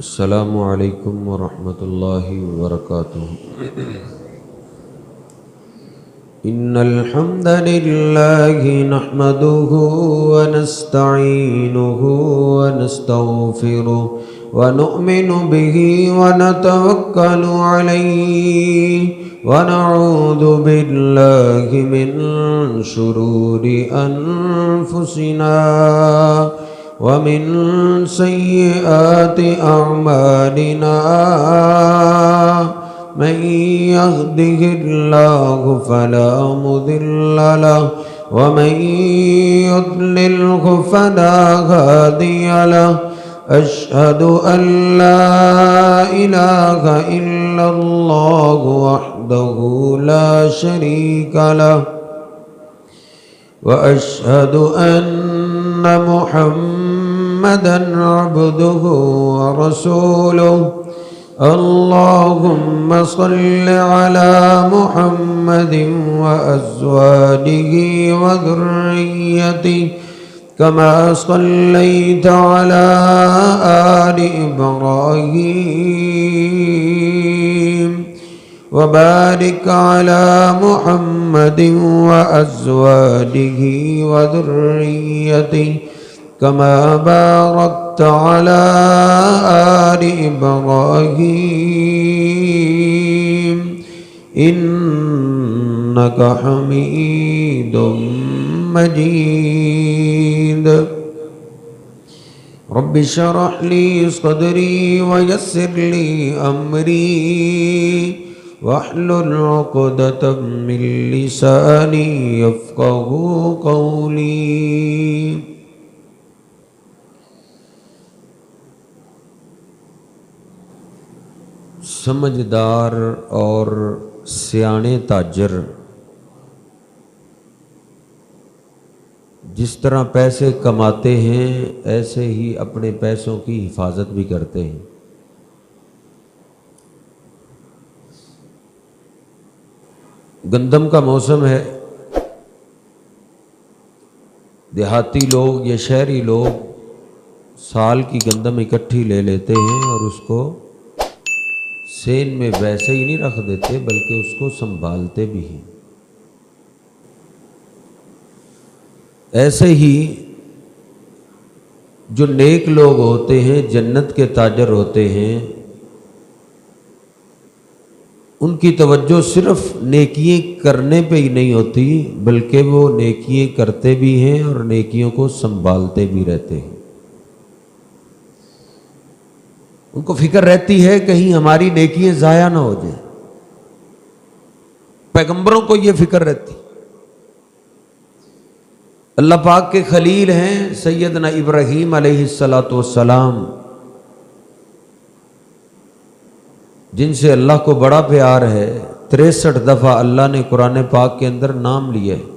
السلام علیکم ورحمۃ اللہ وبرکاتہ۔ ان الحمد للہ نحمده ونستعینه ونستغفره ونؤمن به ونتوکل علیہ ونعوذ باللہ من شرور انفسنا ومن سیئات اعمالنا من يهده الله فلا مضل له ومن يضلله فلا هادي له أشهد أن لا إله إلا الله وحده لا شريك له وأشهد أن محمدا عبده ورسوله اللهم صل على محمد وأزواجه وذريته كما صليت على آل إبراهيم وبارك على محمد وأزواجه وذريته كما باركت على آل إبراهيم إنك حميد مجيد رب اشرح لي صدري ويسر لي أمري واحلل عقدة من لساني يفقهوا قولي۔ سمجھدار اور سیانے تاجر جس طرح پیسے کماتے ہیں ایسے ہی اپنے پیسوں کی حفاظت بھی کرتے ہیں۔ گندم کا موسم ہے، دیہاتی لوگ یا شہری لوگ سال کی گندم اکٹھی لے لیتے ہیں اور اس کو سین میں ویسے ہی نہیں رکھ دیتے بلکہ اس کو سنبھالتے بھی ہیں۔ ایسے ہی جو نیک لوگ ہوتے ہیں، جنت کے تاجر ہوتے ہیں، ان کی توجہ صرف نیکیاں کرنے پہ ہی نہیں ہوتی بلکہ وہ نیکیاں کرتے بھی ہیں اور نیکیوں کو سنبھالتے بھی رہتے ہیں۔ ان کو فکر رہتی ہے کہیں ہماری نیکیاں ضائع نہ ہو جائیں۔ پیغمبروں کو یہ فکر رہتی۔ اللہ پاک کے خلیل ہیں سیدنا ابراہیم علیہ السلام، جن سے اللہ کو بڑا پیار ہے۔ 63 دفعہ اللہ نے قرآن پاک کے اندر نام لیا ہے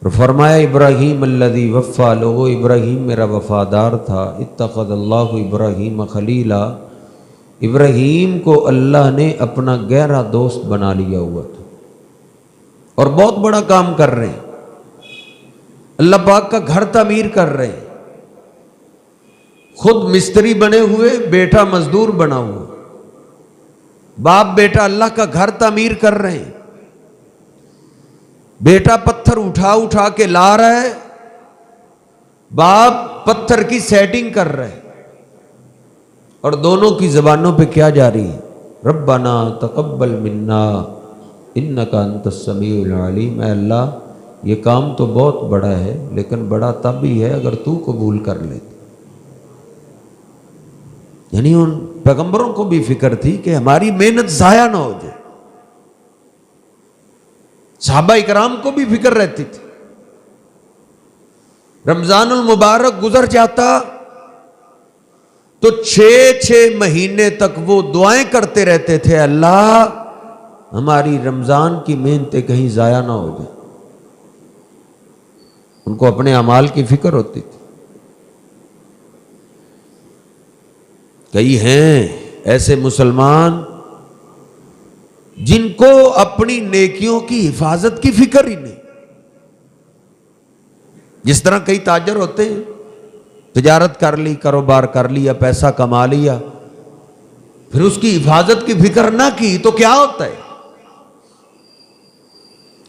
اور فرمایا ابراہیم الذی وفا، لوگو ابراہیم میرا وفادار تھا۔ اتخذ اللہ ابراہیم خلیلا، ابراہیم کو اللہ نے اپنا گہرا دوست بنا لیا ہوا تھا اور بہت بڑا کام کر رہے ہیں۔ اللہ پاک کا گھر تعمیر کر رہے ہیں، خود مستری بنے ہوئے، بیٹا مزدور بنا ہوا، باپ بیٹا اللہ کا گھر تعمیر کر رہے ہیں۔ بیٹا پتھر اٹھا اٹھا کے لا رہا ہے، باپ پتھر کی سیٹنگ کر رہا ہے، اور دونوں کی زبانوں پہ کیا جاری ہے؟ ربنا تقبل منا انک انت السمیع العلیم۔ اے اللہ یہ کام تو بہت بڑا ہے لیکن بڑا تب ہی ہے اگر تو قبول کر لے۔ یعنی ان پیغمبروں کو بھی فکر تھی کہ ہماری محنت ضائع نہ ہو جائے۔ صحابہ اکرام کو بھی فکر رہتی تھی۔ رمضان المبارک گزر جاتا تو 6 مہینے تک وہ دعائیں کرتے رہتے تھے، اللہ ہماری رمضان کی محنتیں کہیں ضائع نہ ہو جائیں۔ ان کو اپنے اعمال کی فکر ہوتی تھی۔ کئی ہیں ایسے مسلمان جن کو اپنی نیکیوں کی حفاظت کی فکر ہی نہیں۔ جس طرح کئی تاجر ہوتے ہیں تجارت کر لی، کاروبار کر لیا، پیسہ کما لیا، پھر اس کی حفاظت کی فکر نہ کی تو کیا ہوتا ہے؟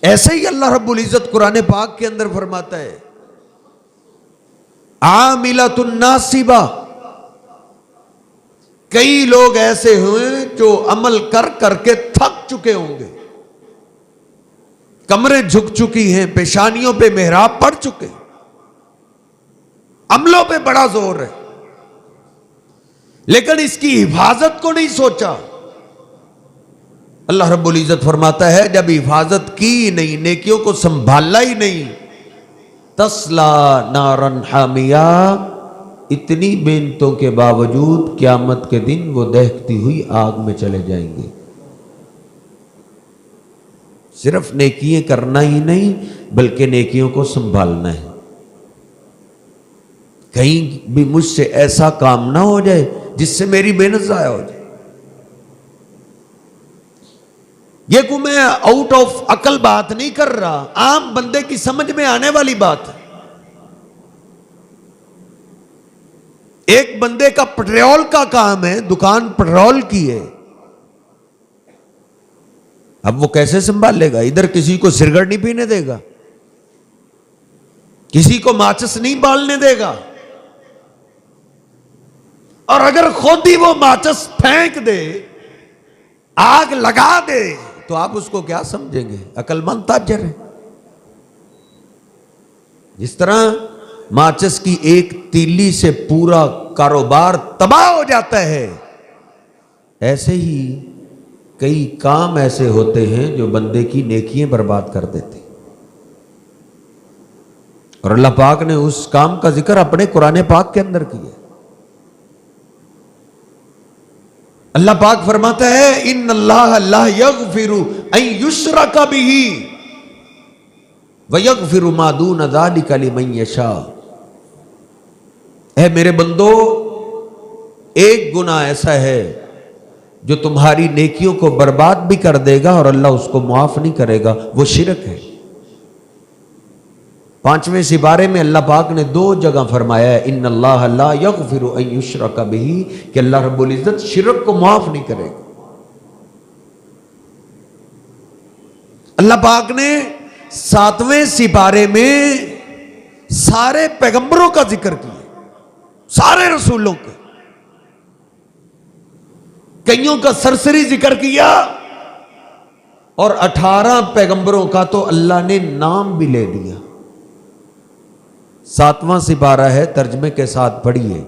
ایسے ہی اللہ رب العزت قرآن پاک کے اندر فرماتا ہے عاملۃ ناصبہ، کئی لوگ ایسے ہوئے جو عمل کر کر کے تھک چکے ہوں گے، کمریں جھک چکی ہیں، پیشانیوں پہ محراب پڑ چکے، عملوں پہ بڑا زور ہے، لیکن اس کی حفاظت کو نہیں سوچا۔ اللہ رب العزت فرماتا ہے جب حفاظت کی نہیں، نیکیوں کو سنبھالا ہی نہیں، تسلا نارن حامیہ، اتنی محنتوں کے باوجود قیامت کے دن وہ دہکتی ہوئی آگ میں چلے جائیں گے۔ صرف نیکیاں کرنا ہی نہیں بلکہ نیکیوں کو سنبھالنا ہے، کہیں بھی مجھ سے ایسا کام نہ ہو جائے جس سے میری محنت ضائع ہو جائے۔ یہ کو میں آؤٹ آف عقل بات نہیں کر رہا، عام بندے کی سمجھ میں آنے والی بات ہے۔ ایک بندے کا پٹرول کا کام ہے، دکان پٹرول کی ہے، اب وہ کیسے سنبھال لے گا؟ ادھر کسی کو سگریٹ نہیں پینے دے گا، کسی کو ماچس نہیں بالنے دے گا، اور اگر خود ہی وہ ماچس پھینک دے، آگ لگا دے، تو آپ اس کو کیا سمجھیں گے؟ عقل مند تاجر ہے۔ جس طرح ماچس کی ایک تیلی سے پورا کاروبار تباہ ہو جاتا ہے، ایسے ہی کئی کام ایسے ہوتے ہیں جو بندے کی نیکیاں برباد کر دیتے، اور اللہ پاک نے اس کام کا ذکر اپنے قرآن پاک کے اندر کیا۔ اللہ پاک فرماتا ہے ان اللہ لا یغفر ان یشرک بہ ویغفر ما دون ذلک لمن یشاء۔ اے میرے بندو، ایک گناہ ایسا ہے جو تمہاری نیکیوں کو برباد بھی کر دے گا اور اللہ اس کو معاف نہیں کرے گا، وہ شرک ہے۔ 5ویں سپارے میں اللہ پاک نے 2 جگہ فرمایا ہے ان اللہ لا یغفر ان یشرک بہ، کہ اللہ رب العزت شرک کو معاف نہیں کرے گا۔ اللہ پاک نے 7ویں سپارے میں سارے پیغمبروں کا ذکر کیا، سارے رسولوں کا، کئیوں کا سرسری ذکر کیا، اور 18 پیغمبروں کا تو اللہ نے نام بھی لے دیا۔ 7واں سپارہ ہے، ترجمے کے ساتھ پڑھیے۔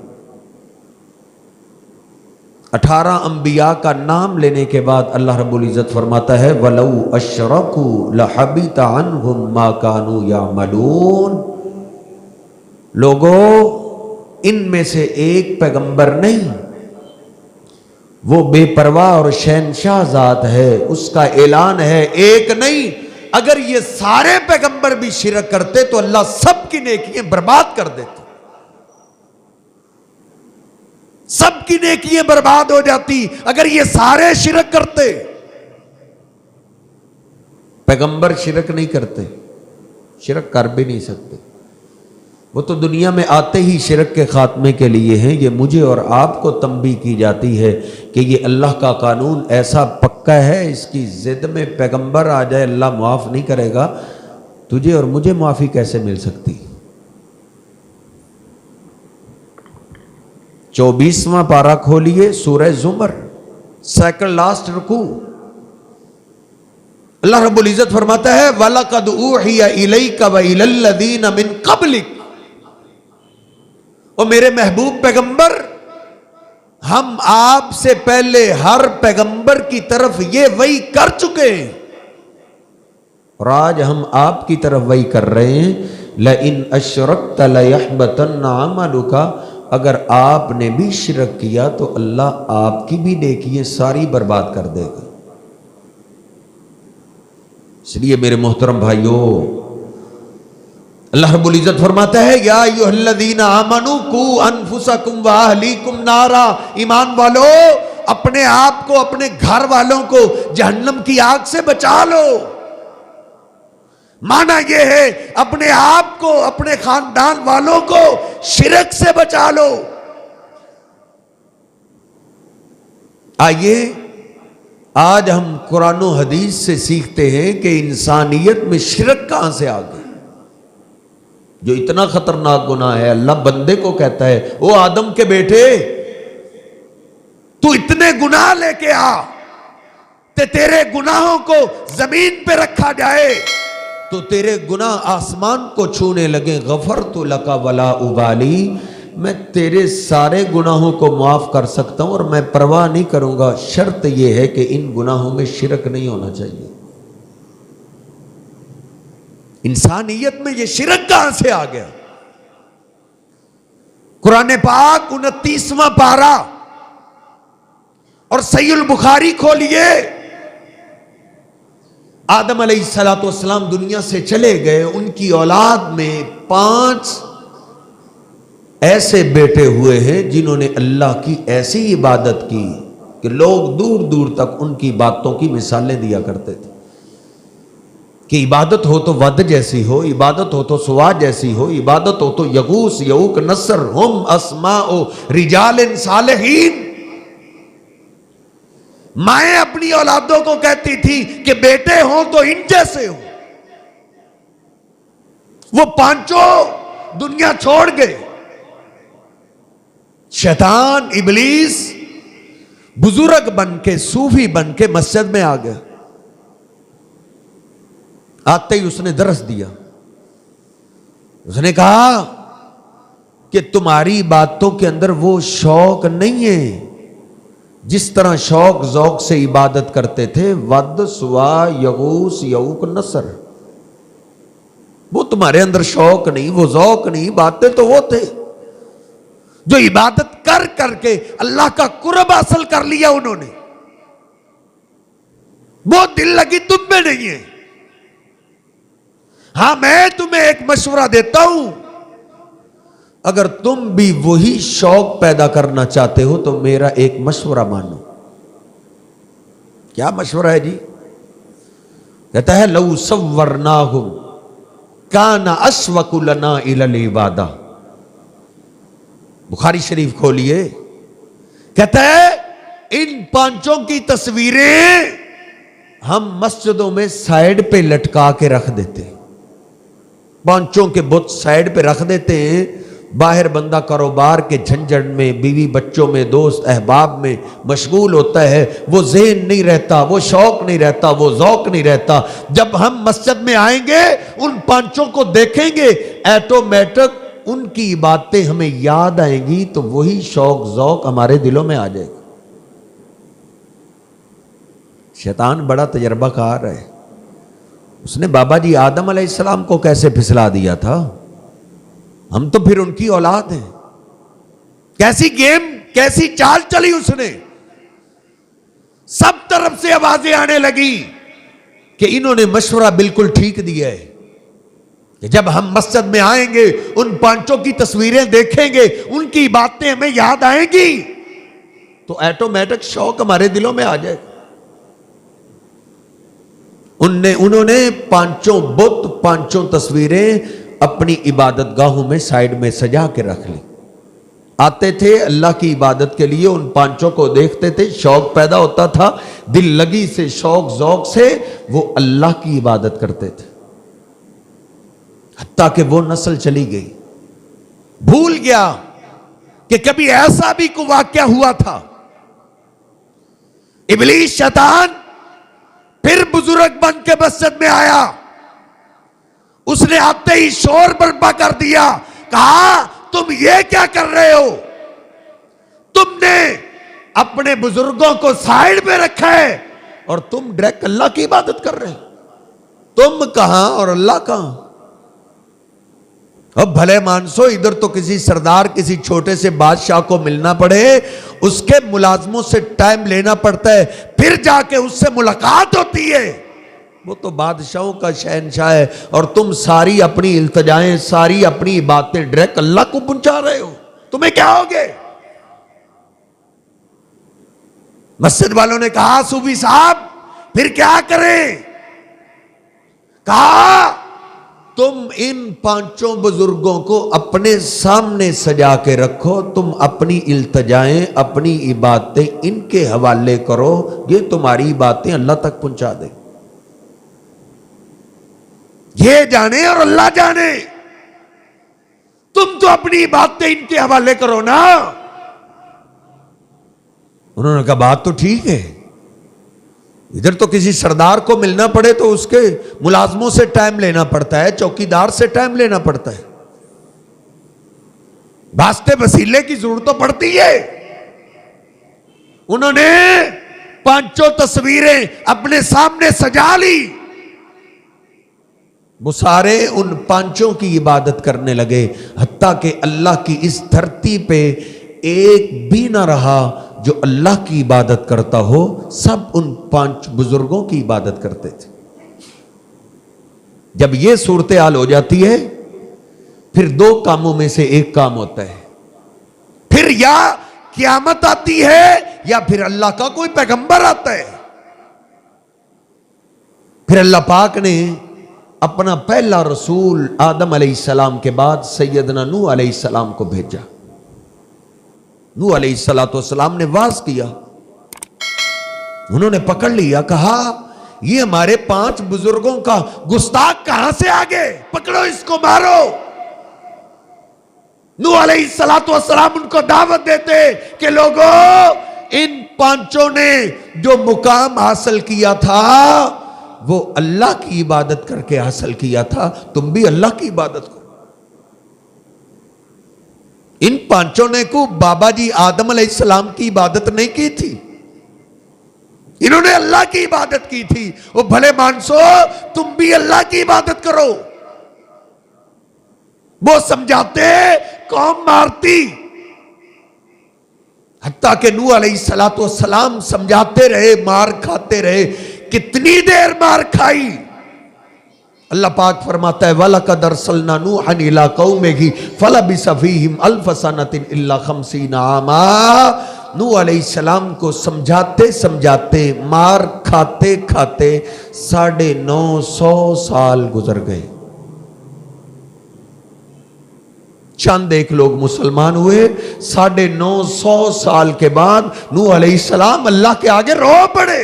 18 انبیاء کا نام لینے کے بعد اللہ رب العزت فرماتا ہے وَلَوْ أَشْرَكُوا لَحَبِطَ عَنْهُمْ مَا كَانُوا يَعْمَلُونَ۔ لوگوں، ان میں سے ایک پیغمبر نہیں، وہ بے پرواہ اور شہنشاہ ذات ہے، اس کا اعلان ہے ایک نہیں، اگر یہ سارے پیغمبر بھی شرک کرتے تو اللہ سب کی نیکیاں برباد کر دیتے، سب کی نیکیاں برباد ہو جاتی اگر یہ سارے شرک کرتے۔ پیغمبر شرک نہیں کرتے، شرک کر بھی نہیں سکتے، وہ تو دنیا میں آتے ہی شرک کے خاتمے کے لیے ہیں۔ یہ مجھے اور آپ کو تنبیہ کی جاتی ہے کہ یہ اللہ کا قانون ایسا پکا ہے، اس کی ضد میں پیغمبر آ جائے اللہ معاف نہیں کرے گا، تجھے اور مجھے معافی کیسے مل سکتی؟ 24واں پارہ کھولیے، سورہ زمر، سیکنڈ لاسٹ رکوع۔ اللہ رب العزت فرماتا ہے وَلَقَدْ أُوحِيَ إِلَيْكَ وَإِلَى الَّذِينَ مِن قَبْلِكَ۔ اور میرے محبوب پیغمبر، ہم آپ سے پہلے ہر پیغمبر کی طرف یہ وحی کر چکے ہیں، اور آج ہم آپ کی طرف وحی کر رہے ہیں لَإِنْ أَشْرَكْتَ لَيَحْبَطَنَّ عَمَلُكَ۔ اگر آپ نے بھی شرک کیا تو اللہ آپ کی بھی نیکیاں ساری برباد کر دے گا۔ اس لیے میرے محترم بھائیوں، اللہ رب العزت فرماتا ہے یا ایھا الذین آمنوا قوا انفسکم واہلیکم نارا۔ ایمان والو، اپنے آپ کو، اپنے گھر والوں کو جہنم کی آگ سے بچا لو۔ مانا یہ ہے اپنے آپ کو اپنے خاندان والوں کو شرک سے بچا لو. آئیے آج ہم قرآن و حدیث سے سیکھتے ہیں کہ انسانیت میں شرک کہاں سے آ گئی، جو اتنا خطرناک گناہ ہے. اللہ بندے کو کہتا ہے او آدم کے بیٹے تو اتنے گناہ لے کے آ تے تیرے گناہوں کو زمین پہ رکھا جائے تو تیرے گناہ آسمان کو چھونے لگے. غفرت لک ولا ابالی، میں تیرے سارے گناہوں کو معاف کر سکتا ہوں اور میں پرواہ نہیں کروں گا، شرط یہ ہے کہ ان گناہوں میں شرک نہیں ہونا چاہیے. انسانیت میں یہ شرک کہاں سے آ گیا؟ قرآن پاک 29واں پارہ اور صحیح البخاری کھولیے. آدم علیہ السلام دنیا سے چلے گئے، ان کی اولاد میں 5 ایسے بیٹے ہوئے ہیں جنہوں نے اللہ کی ایسی عبادت کی کہ لوگ دور دور تک ان کی باتوں کی مثالیں دیا کرتے تھے کہ عبادت ہو تو ود جیسی ہو، عبادت ہو تو سوا جیسی ہو، عبادت ہو تو یغوث یعوق نصر ہم اسماء رجال صالحین. مائیں اپنی اولادوں کو کہتی تھی کہ بیٹے ہوں تو ان جیسے ہوں. وہ 5 دنیا چھوڑ گئے. شیطان ابلیس بزرگ بن کے صوفی بن کے مسجد میں آ گیا. آتے ہی اس نے درس دیا. اس نے کہا کہ تمہاری باتوں کے اندر وہ شوق نہیں ہے جس طرح شوق ذوق سے عبادت کرتے تھے، ود سوا یغوث یعوق نصر. وہ تمہارے اندر شوق نہیں، وہ ذوق نہیں، باتیں تو وہ تھے جو عبادت کر کر کے اللہ کا قرب حاصل کر لیا انہوں نے. وہ دل لگی تم میں نہیں ہے. ہاں میں تمہیں ایک مشورہ دیتا ہوں، اگر تم بھی وہی شوق پیدا کرنا چاہتے ہو تو میرا ایک مشورہ مانو. کیا مشورہ ہے جی؟ کہتا ہے لو صورناہم کان اشوق لنا الی العبادہ. بخاری شریف کھولیے. کہتا ہے ان 5 کی تصویریں ہم مسجدوں میں سائیڈ پہ لٹکا کے رکھ دیتے ہیں. 5 کے بت سائیڈ پہ رکھ دیتے ہیں. باہر بندہ کاروبار کے جھنجھٹ میں، بیوی بچوں میں، دوست احباب میں مشغول ہوتا ہے، وہ ذہن نہیں رہتا، وہ شوق نہیں رہتا، وہ ذوق نہیں رہتا. جب ہم مسجد میں آئیں گے ان 5 کو دیکھیں گے، ایٹومیٹک ان کی باتیں ہمیں یاد آئیں گی تو وہی شوق ذوق ہمارے دلوں میں آ جائے گا. شیطان بڑا تجربہ کار ہے. اس نے بابا جی آدم علیہ السلام کو کیسے پھسلا دیا تھا، ہم تو پھر ان کی اولاد ہیں. کیسی گیم، کیسی چال چلی اس نے. سب طرف سے آوازیں آنے لگی کہ انہوں نے مشورہ بالکل ٹھیک دیا ہے کہ جب ہم مسجد میں آئیں گے ان 5 کی تصویریں دیکھیں گے، ان کی باتیں ہمیں یاد آئیں گی تو ایٹومیٹک شوق ہمارے دلوں میں آ جائے. انہوں نے 5 بت، 5 تصویریں اپنی عبادت گاہوں میں سائیڈ میں سجا کے رکھ لی. آتے تھے اللہ کی عبادت کے لیے، ان 5 کو دیکھتے تھے، شوق پیدا ہوتا تھا، دل لگی سے، شوق ذوق سے وہ اللہ کی عبادت کرتے تھے. حتیٰ کہ وہ نسل چلی گئی. بھول گیا کہ کبھی ایسا بھی کوئی واقعہ ہوا تھا. ابلیس شیطان پھر بزرگ بن کے مسجد میں آیا. اس نے آتے ہی شور برپا کر دیا. کہا تم یہ کیا کر رہے ہو؟ تم نے اپنے بزرگوں کو سائیڈ میں رکھا ہے اور تم ڈائریکٹ اللہ کی عبادت کر رہے ہو. تم کہاں اور اللہ کہاں؟ اب بھلے مانسو ادھر تو کسی سردار، کسی چھوٹے سے بادشاہ کو ملنا پڑے، اس کے ملازموں سے ٹائم لینا پڑتا ہے، پھر جا کے اس سے ملاقات ہوتی ہے. وہ تو بادشاہوں کا شہنشاہ ہے اور تم ساری اپنی التجائیں، ساری اپنی باتیں ڈائریکٹ اللہ کو پہنچا رہے ہو. تمہیں کیا ہوگے؟ مسجد والوں نے کہا صوفی صاحب پھر کیا کریں؟ کہا تم ان پانچوں بزرگوں کو اپنے سامنے سجا کے رکھو، تم اپنی التجائیں، اپنی عبادتیں ان کے حوالے کرو، یہ تمہاری باتیں اللہ تک پہنچا دیں۔ یہ جانے اور اللہ جانے، تم تو اپنی باتیں ان کے حوالے کرو نا۔ انہوں نے کہا بات تو ٹھیک ہے، ادھر تو کسی سردار کو ملنا پڑے تو اس کے ملازموں سے ٹائم لینا پڑتا ہے، چوکیدار سے ٹائم لینا پڑتا ہے، واسطے وسیلے کی ضرورت تو پڑتی ہے۔ انہوں نے پانچوں تصویریں اپنے سامنے سجا لی، وہ سارے ان پانچوں کی عبادت کرنے لگے، حتیٰ کہ اللہ کی اس دھرتی پہ ایک بھی نہ رہا جو اللہ کی عبادت کرتا ہو، سب ان پانچ بزرگوں کی عبادت کرتے تھے۔ جب یہ صورتحال ہو جاتی ہے پھر دو کاموں میں سے ایک کام ہوتا ہے، پھر یا قیامت آتی ہے یا پھر اللہ کا کوئی پیغمبر آتا ہے۔ پھر اللہ پاک نے اپنا پہلا رسول آدم علیہ السلام کے بعد سیدنا نوح علیہ السلام کو بھیجا۔ نوح علیہ السلام نے واز کیا، انہوں نے پکڑ لیا، کہا یہ ہمارے 5 بزرگوں کا گستاخ کہاں سے آگے، پکڑو اس کو مارو۔ نوح علیہ السلام ان کو دعوت دیتے کہ لوگوں، ان 5 نے جو مقام حاصل کیا تھا وہ اللہ کی عبادت کر کے حاصل کیا تھا، تم بھی اللہ کی عبادت کرو۔ ان 5 نے کو بابا جی آدم علیہ السلام کی عبادت نہیں کی تھی، انہوں نے اللہ کی عبادت کی تھی۔ وہ بھلے مانسو تم بھی اللہ کی عبادت کرو۔ وہ سمجھاتے قوم مارتی، حتیٰ کہ نوح علیہ السلام سمجھاتے رہے، مار کھاتے رہے۔ کتنی دیر مار کھائی؟ اللہ پاک فرماتا ہے وَلَقَدْ أَرْسَلْنَا نُوحًا إِلَىٰ قَوْمِهِ فَلَبِثَ فِيهِمْ أَلْفَ سَنَةٍ إِلَّا 50 عَامًا۔ نوح علیہ السلام کو سمجھاتے سمجھاتے، مار کھاتے کھاتے 950 سال گزر گئے۔ چند ایک لوگ مسلمان ہوئے، 950 سال کے بعد نوح علیہ السلام اللہ کے آگے رو پڑے،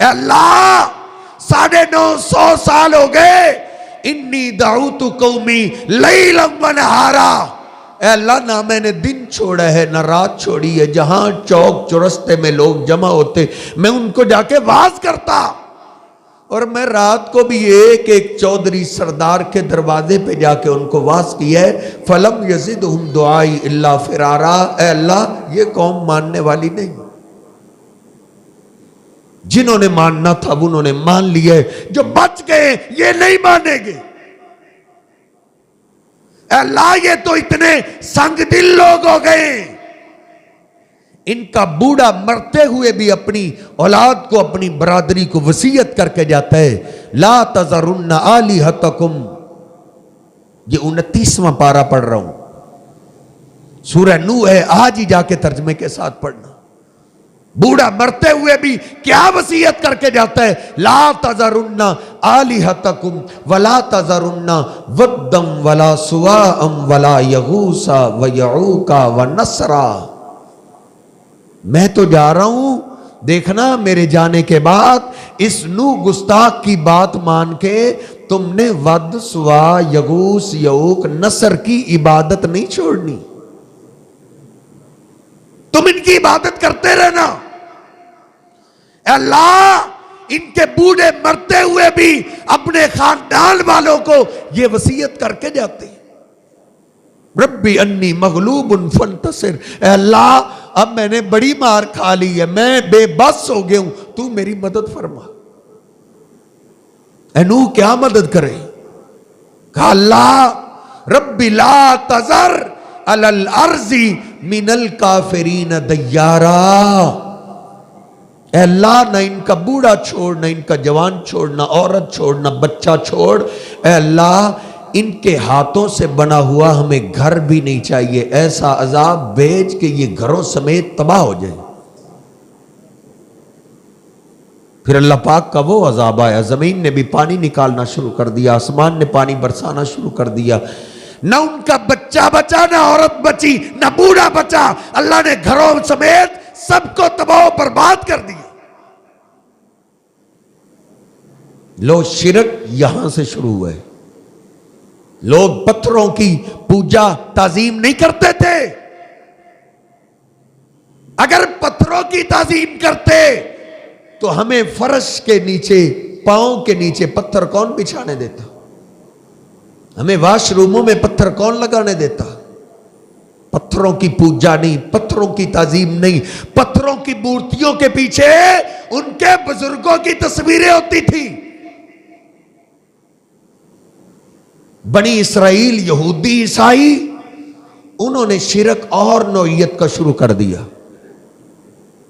اے اللہ 950 سال ہو گئے، انی دعوت قومی لیلا ونہارا، اے اللہ نہ میں نے دن چھوڑا ہے نہ رات چھوڑی ہے، جہاں چوک چورستے میں لوگ جمع ہوتے میں ان کو جا کے واز کرتا، اور میں رات کو بھی ایک چودھری سردار کے دروازے پہ جا کے ان کو واز کیا ہے، فلم یزدہم دعائی الا فرارا، اے اللہ یہ قوم ماننے والی نہیں، جنہوں نے ماننا تھا انہوں نے مان لیا ہے، جو بچ گئے یہ نہیں مانیں گے۔ اے اللہ یہ تو اتنے سنگ دل لوگ ہو گئے، ان کا بوڑھا مرتے ہوئے بھی اپنی اولاد کو، اپنی برادری کو وصیت کر کے جاتا ہے، لا تذرن آلہتکم، یہ 29واں پارہ پڑھ رہا ہوں، سورہ نوح ہے، آج ہی جا کے ترجمے کے ساتھ پڑھنا۔ بوڑھا مرتے ہوئے بھی کیا وصیت کر کے جاتا ہے، لا تذرن آلہتکم ولا تذرن ودم ولا سواء ولا یغوث ویعوق ونسرا۔ میں تو جا رہا ہوں، دیکھنا میرے جانے کے بعد اس نوح گستاخ کی بات مان کے تم نے ود، سوا، یغوث، یعوق، نصر کی عبادت نہیں چھوڑنی، تم ان کی عبادت کرتے رہنا۔ اے اللہ ان کے بوڑھے مرتے ہوئے بھی اپنے خاندان والوں کو یہ وصیت کر کے جاتے ہیں، ربی انی مغلوب فانتصر، اے اللہ اب میں نے بڑی مار کھا لی ہے، میں بے بس ہو گیا ہوں، تو میری مدد فرما۔ اے نوح کیا مدد کرے؟ کہا اللہ ربی لا تذر علی الارض من الکافرین دیارا، اے اللہ نہ ان کا بوڑھا چھوڑ، نہ ان کا جوان چھوڑ، نہ عورت چھوڑ، نہ بچہ چھوڑ، اے اللہ ان کے ہاتھوں سے بنا ہوا ہمیں گھر بھی نہیں چاہیے، ایسا عذاب بھیج کہ یہ گھروں سمیت تباہ ہو جائے۔ پھر اللہ پاک کا وہ عذاب آیا، زمین نے بھی پانی نکالنا شروع کر دیا، آسمان نے پانی برسانا شروع کر دیا، نہ ان کا بچہ بچا، نہ عورت بچی، نہ بوڑھا بچا، اللہ نے گھروں سمیت سب کو تباہ و برباد کر دیا۔ لو شرک یہاں سے شروع ہوئے، لوگ پتھروں کی پوجا تعظیم نہیں کرتے تھے، اگر پتھروں کی تعظیم کرتے تو ہمیں فرش کے نیچے، پاؤں کے نیچے پتھر کون بچھانے دیتا؟ ہمیں واش روموں میں پتھر کون لگانے دیتا؟ پتھروں کی پوجا نہیں، پتھروں کی تعظیم نہیں، پتھروں کی مورتیوں کے پیچھے ان کے بزرگوں کی تصویریں ہوتی تھی۔ بنی اسرائیل، یہودی، عیسائی، انہوں نے شرک اور نوعیت کا شروع کر دیا۔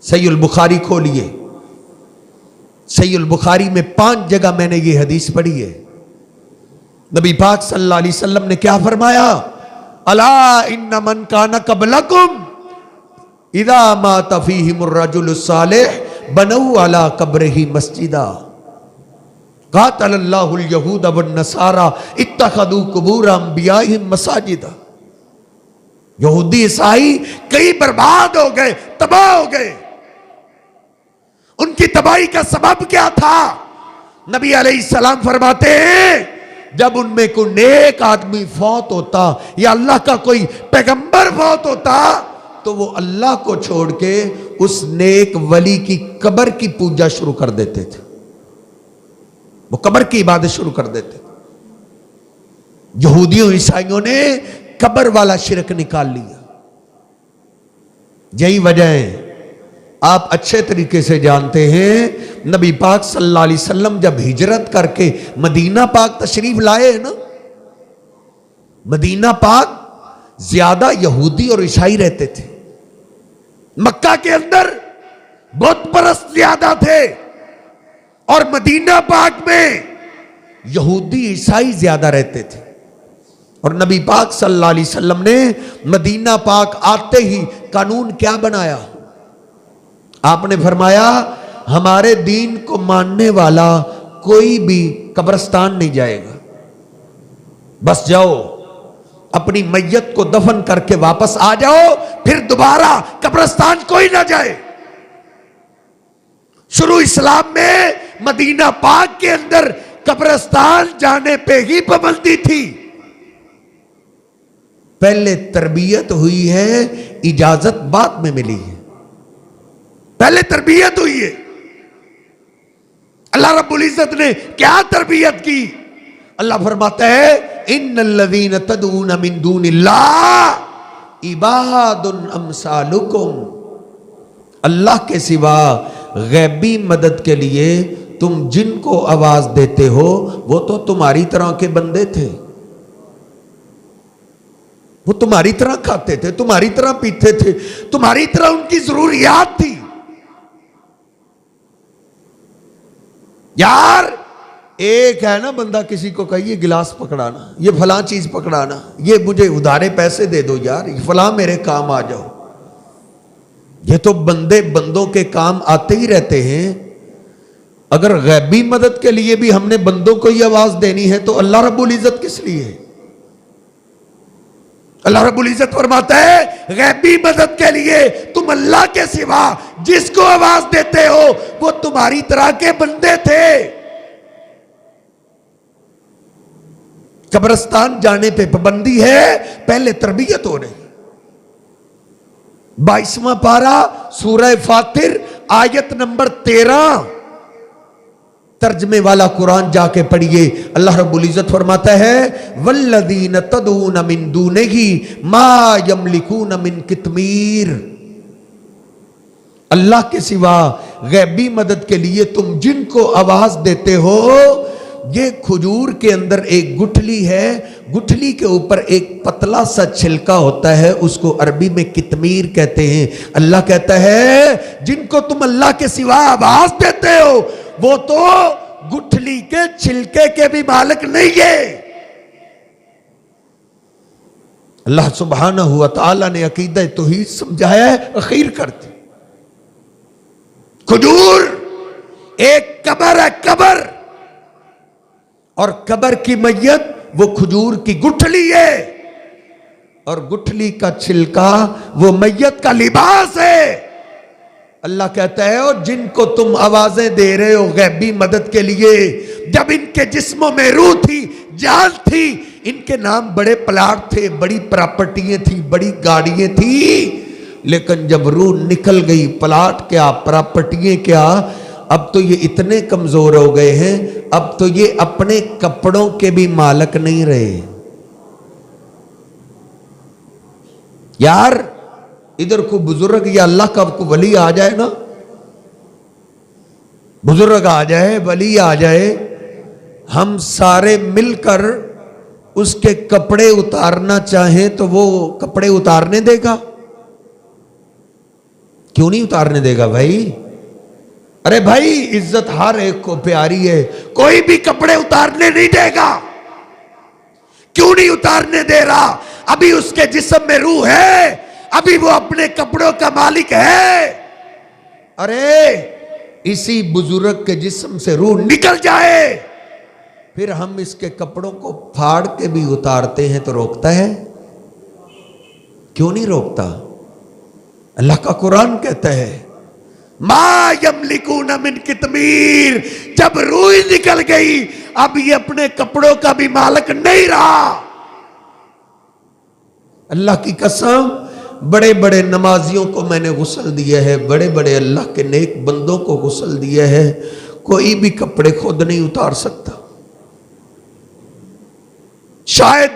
صحیح البخاری کھولیے، صحیح البخاری میں 5 جگہ میں نے یہ حدیث پڑھی ہے۔ نبی پاک صلی اللہ علیہ وسلم نے کیا فرمایا؟ الا ان من کان قبلکم اذا مات فیہم الرجل الصالح بنوا علی قبرہ مسجدا قاتل اللہ الیہود والنصارى اتخذوا قبور انبیائہم مساجدا۔ یہودی عیسائی کئی برباد ہو گئے، تباہ ہو گئے۔ ان کی تباہی کا سبب کیا تھا؟ نبی علیہ السلام فرماتے ہیں جب ان میں کوئی نیک آدمی فوت ہوتا یا اللہ کا کوئی پیغمبر فوت ہوتا تو وہ اللہ کو چھوڑ کے اس نیک ولی کی قبر کی پوجا شروع کر دیتے تھے، وہ قبر کی عبادت شروع کر دیتے تھے۔ یہودیوں عیسائیوں نے قبر والا شرک نکال لیا۔ یہی وجہ ہے، آپ اچھے طریقے سے جانتے ہیں، نبی پاک صلی اللہ علیہ وسلم جب ہجرت کر کے مدینہ پاک تشریف لائے نا، مدینہ پاک زیادہ یہودی اور عیسائی رہتے تھے، مکہ کے اندر بت پرست زیادہ تھے، اور مدینہ پاک میں یہودی عیسائی زیادہ رہتے تھے۔ اور نبی پاک صلی اللہ علیہ وسلم نے مدینہ پاک آتے ہی قانون کیا بنایا؟ آپ نے فرمایا ہمارے دین کو ماننے والا کوئی بھی قبرستان نہیں جائے گا، بس جاؤ اپنی میت کو دفن کر کے واپس آ جاؤ، پھر دوبارہ قبرستان کوئی نہ جائے۔ شروع اسلام میں مدینہ پاک کے اندر قبرستان جانے پہ ہی پابندی تھی۔ پہلے تربیت ہوئی ہے، اجازت بعد میں ملی ہے، پہلے تربیت ہوئی ہے۔ اللہ رب العزت نے کیا تربیت کی؟ اللہ فرماتا ہے ان الذین تدعون من دون اللہ عباد امثالکم، اللہ کے سوا غیبی مدد کے لیے تم جن کو آواز دیتے ہو وہ تو تمہاری طرح کے بندے تھے، وہ تمہاری طرح کھاتے تھے، تمہاری طرح پیتے تھے، تمہاری طرح ان کی ضروریات تھی۔ یار ایک ہے نا بندہ کسی کو کہے یہ گلاس پکڑانا، یہ فلاں چیز پکڑانا، یہ مجھے ادھارے پیسے دے دو یار، یہ فلاں میرے کام آ جاؤ، یہ تو بندے بندوں کے کام آتے ہی رہتے ہیں۔ اگر غیبی مدد کے لیے بھی ہم نے بندوں کو ہی آواز دینی ہے تو اللہ رب العزت کس لیے ہے؟ اللہ رب العزت فرماتا ہے غیبی مدد کے لیے تم اللہ کے سوا جس کو آواز دیتے ہو وہ تمہاری طرح کے بندے تھے۔ قبرستان جانے پہ پابندی ہے، پہلے تربیت ہو رہی۔ 22واں پارہ سورہ فاطر آیت نمبر 13 ترجمے والا قرآن جا کے پڑھیے۔ اللہ رب العزت فرماتا ہے والذین تدعون من دونہ ما یملکون من قطمیر، اللہ کے سوا غیبی مدد کے لیے تم جن کو آواز دیتے ہو یہ کھجور کے اندر ایک گٹھلی ہے، گٹھلی کے اوپر ایک پتلا سا چھلکا ہوتا ہے، اس کو عربی میں قطمیر کہتے ہیں۔ اللہ کہتا ہے جن کو تم اللہ کے سوا آواز دیتے ہو وہ تو گٹھلی کے چھلکے کے بھی مالک نہیں ہے۔ اللہ سبحانہ و تعالی نے عقیدہ توحید سمجھایا ہے، اخیر کرتے کھجور ایک قبر ہے قبر, اور قبر کی میت وہ کھجور کی گٹھلی ہے, اور گٹھلی کا چھلکا وہ میت کا لباس ہے. اللہ کہتا ہے اور جن کو تم آوازیں دے رہے ہو غیبی مدد کے لیے, جب ان کے جسموں میں روح تھی, جان تھی, ان کے نام بڑے پلاٹ تھے, بڑی پراپرٹیاں تھی, بڑی گاڑیاں تھی, لیکن جب روح نکل گئی, پلاٹ کیا پراپرٹیاں کیا, اب تو یہ اتنے کمزور ہو گئے ہیں, اب تو یہ اپنے کپڑوں کے بھی مالک نہیں رہے. یار ادھر کو بزرگ یا اللہ کا کو ولی آ جائے نا, بزرگ آ جائے, ولی آ جائے, ہم سارے مل کر اس کے کپڑے اتارنا چاہیں تو وہ کپڑے اتارنے دے گا؟ کیوں نہیں اتارنے دے گا بھائی؟ ارے بھائی عزت ہر ایک کو پیاری ہے, کوئی بھی کپڑے اتارنے نہیں دے گا. کیوں نہیں اتارنے دے رہا؟ ابھی اس کے جسم میں روح ہے, ابھی وہ اپنے کپڑوں کا مالک ہے. ارے اسی بزرگ کے جسم سے روح نکل جائے, پھر ہم اس کے کپڑوں کو پھاڑ کے بھی اتارتے ہیں تو روکتا ہے؟ کیوں نہیں روکتا؟ اللہ کا قرآن کہتا ہے ما یملکون من قطمیر, جب روح نکل گئی اب یہ اپنے کپڑوں کا بھی مالک نہیں رہا. اللہ کی قسم بڑے بڑے نمازیوں کو میں نے غسل دیا ہے, بڑے بڑے اللہ کے نیک بندوں کو غسل دیا ہے, کوئی بھی کپڑے خود نہیں اتار سکتا. شاید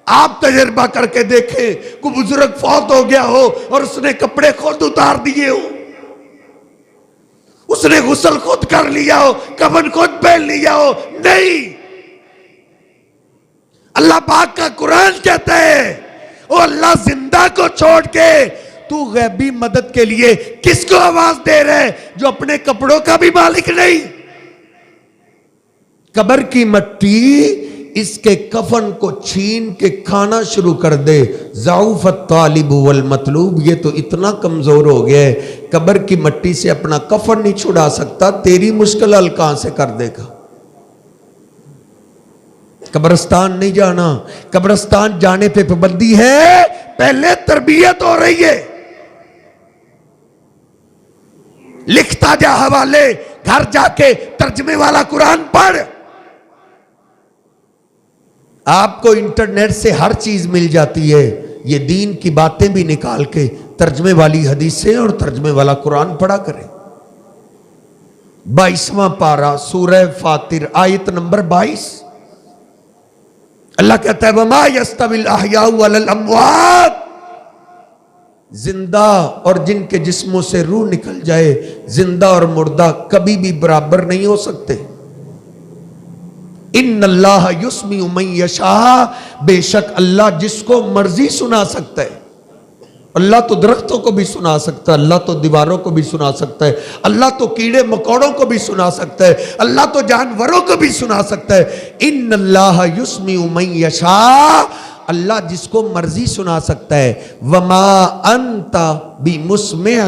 آپ تجربہ کر کے دیکھیں, کوئی بزرگ فوت ہو گیا ہو اور اس نے کپڑے خود اتار دیے ہو, اس نے غسل خود کر لیا ہو, کفن خود پہن لیا ہو. نہیں, اللہ پاک کا قرآن کہتا ہے او اللہ زندہ کو چھوڑ کے تو غیبی مدد کے لیے کس کو آواز دے رہے جو اپنے کپڑوں کا بھی مالک نہیں. قبر کی مٹی اس کے کفن کو چھین کے کھانا شروع کر دے. ضعف الطالب والمطلوب, یہ تو اتنا کمزور ہو گیا ہے قبر کی مٹی سے اپنا کفن نہیں چھڑا سکتا, تیری مشکل حل کہاں سے کر دے گا؟ قبرستان نہیں جانا, قبرستان جانے پہ پابندی ہے, پہلے تربیت ہو رہی ہے. لکھتا جا حوالے, گھر جا کے ترجمے والا قرآن پڑھ. آپ کو انٹرنیٹ سے ہر چیز مل جاتی ہے, یہ دین کی باتیں بھی نکال کے ترجمے والی حدیثیں اور ترجمے والا قرآن پڑھا کریں. 22واں پارہ سورہ فاطر آیت نمبر 22, اللہ کہتا ہے وَمَا يَسْتَوِي الْأَحْيَاءُ وَلَا الْأَمْوَاتُ, زندہ اور جن کے جسموں سے روح نکل جائے, زندہ اور مردہ کبھی بھی برابر نہیں ہو سکتے. ان اللہ یسمع من یشاء, بے شک اللہ جس کو مرضی سنا سکتا ہے. اللہ تو درختوں کو بھی سنا سکتا ہے, اللہ تو دیواروں کو بھی سنا سکتا ہے, اللہ تو کیڑے مکوڑوں کو بھی سنا سکتا ہے, اللہ تو جانوروں کو بھی سنا سکتا ہے. ان اللہ یسمع من یشاء, اللہ جس کو مرضی سنا سکتا ہے. وما انت بمسمع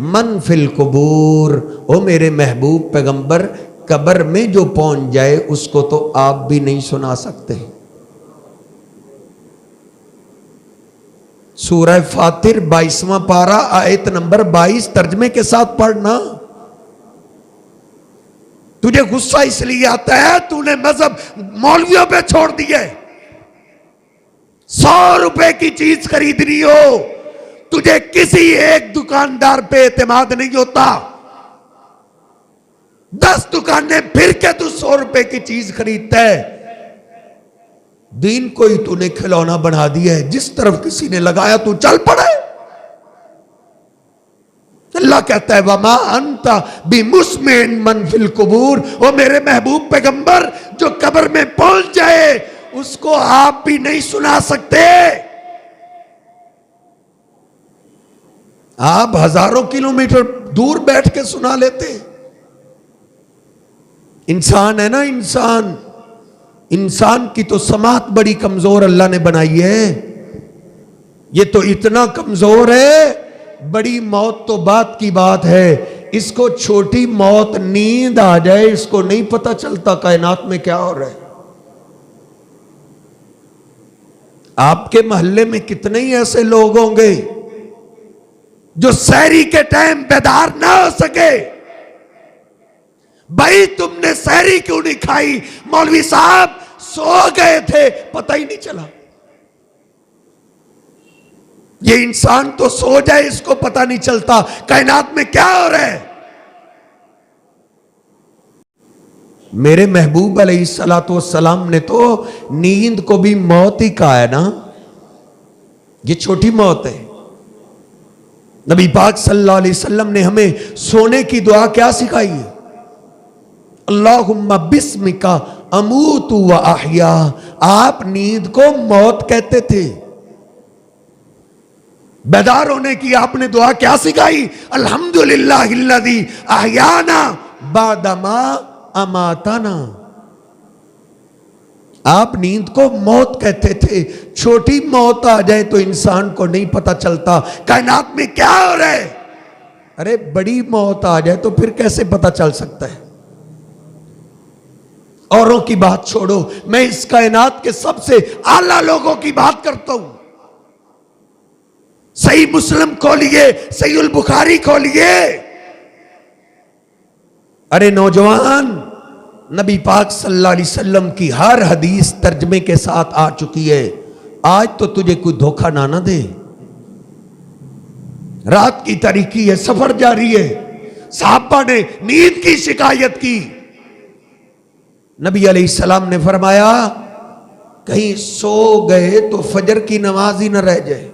من فی القبور, او میرے محبوب پیغمبر قبر میں جو پہنچ جائے اس کو تو آپ بھی نہیں سنا سکتے. سورہ فاطر 22واں پارہ آیت نمبر 22 ترجمے کے ساتھ پڑھنا. تجھے غصہ اس لیے آتا ہے تو نے مذہب مولویوں پہ چھوڑ دیا ہے. 100 روپے کی چیز خریدنی ہو, تجھے کسی ایک دکاندار پہ اعتماد نہیں ہوتا, 10 دکانیں پھر کے تو 100 روپے کی چیز خریدتا ہے. دین کو ہی تو نے کھلونا بنا دیا ہے, جس طرف کسی نے لگایا تو چل پڑے. اللہ کہتا ہے وما انت بمسمع من فی القبور, وہ میرے محبوب پیغمبر جو قبر میں پہنچ جائے اس کو آپ بھی نہیں سنا سکتے. آپ ہزاروں کلومیٹر دور بیٹھ کے سنا لیتے. انسان ہے نا, انسان کی تو سماعت بڑی کمزور اللہ نے بنائی ہے. یہ تو اتنا کمزور ہے, بڑی موت تو بات کی بات ہے, اس کو چھوٹی موت نیند آ جائے اس کو نہیں پتا چلتا کائنات میں کیا ہو رہا ہے. آپ کے محلے میں کتنے ہی ایسے لوگ ہوں گے جو سحری کے ٹائم بیدار نہ ہو سکے. بھائی تم نے سحری کیوں نہیں کھائی؟ مولوی صاحب سو گئے تھے پتہ ہی نہیں چلا. یہ انسان تو سو جائے اس کو پتہ نہیں چلتا کائنات میں کیا ہو رہا ہے. میرے محبوب علیہ الصلوۃ والسلام نے تو نیند کو بھی موت ہی کہا ہے نا. یہ چھوٹی موت ہے. نبی پاک صلی اللہ علیہ وسلم نے ہمیں سونے کی دعا کیا سکھائی ہے؟ اللہم بسمک اموت و احیا. آپ نیند کو موت کہتے تھے. بیدار ہونے کی آپ نے دعا کیا سکھائی؟ الحمدللہ الذی احیانا بعد ما اماتنا. آپ نیند کو موت کہتے تھے. چھوٹی موت آ جائے تو انسان کو نہیں پتا چلتا کائنات میں کیا ہو رہا ہے. ارے بڑی موت آ جائے تو پھر کیسے پتا چل سکتا ہے؟ اوروں کی بات چھوڑو، میں اس کائنات کے سب سے اعلیٰ لوگوں کی بات کرتا ہوں. صحیح مسلم کھولیے، صحیح البخاری کھولیے. ارے نوجوان، نبی پاک صلی اللہ علیہ وسلم کی ہر حدیث ترجمے کے ساتھ آ چکی ہے. آج تو تجھے کوئی دھوکہ نہ دے. رات کی تاریکی ہے، سفر جاری ہے. صحابہ نے نیند کی شکایت کی. نبی علیہ السلام نے فرمایا کہیں سو گئے تو فجر کی نماز ہی نہ رہ جائے.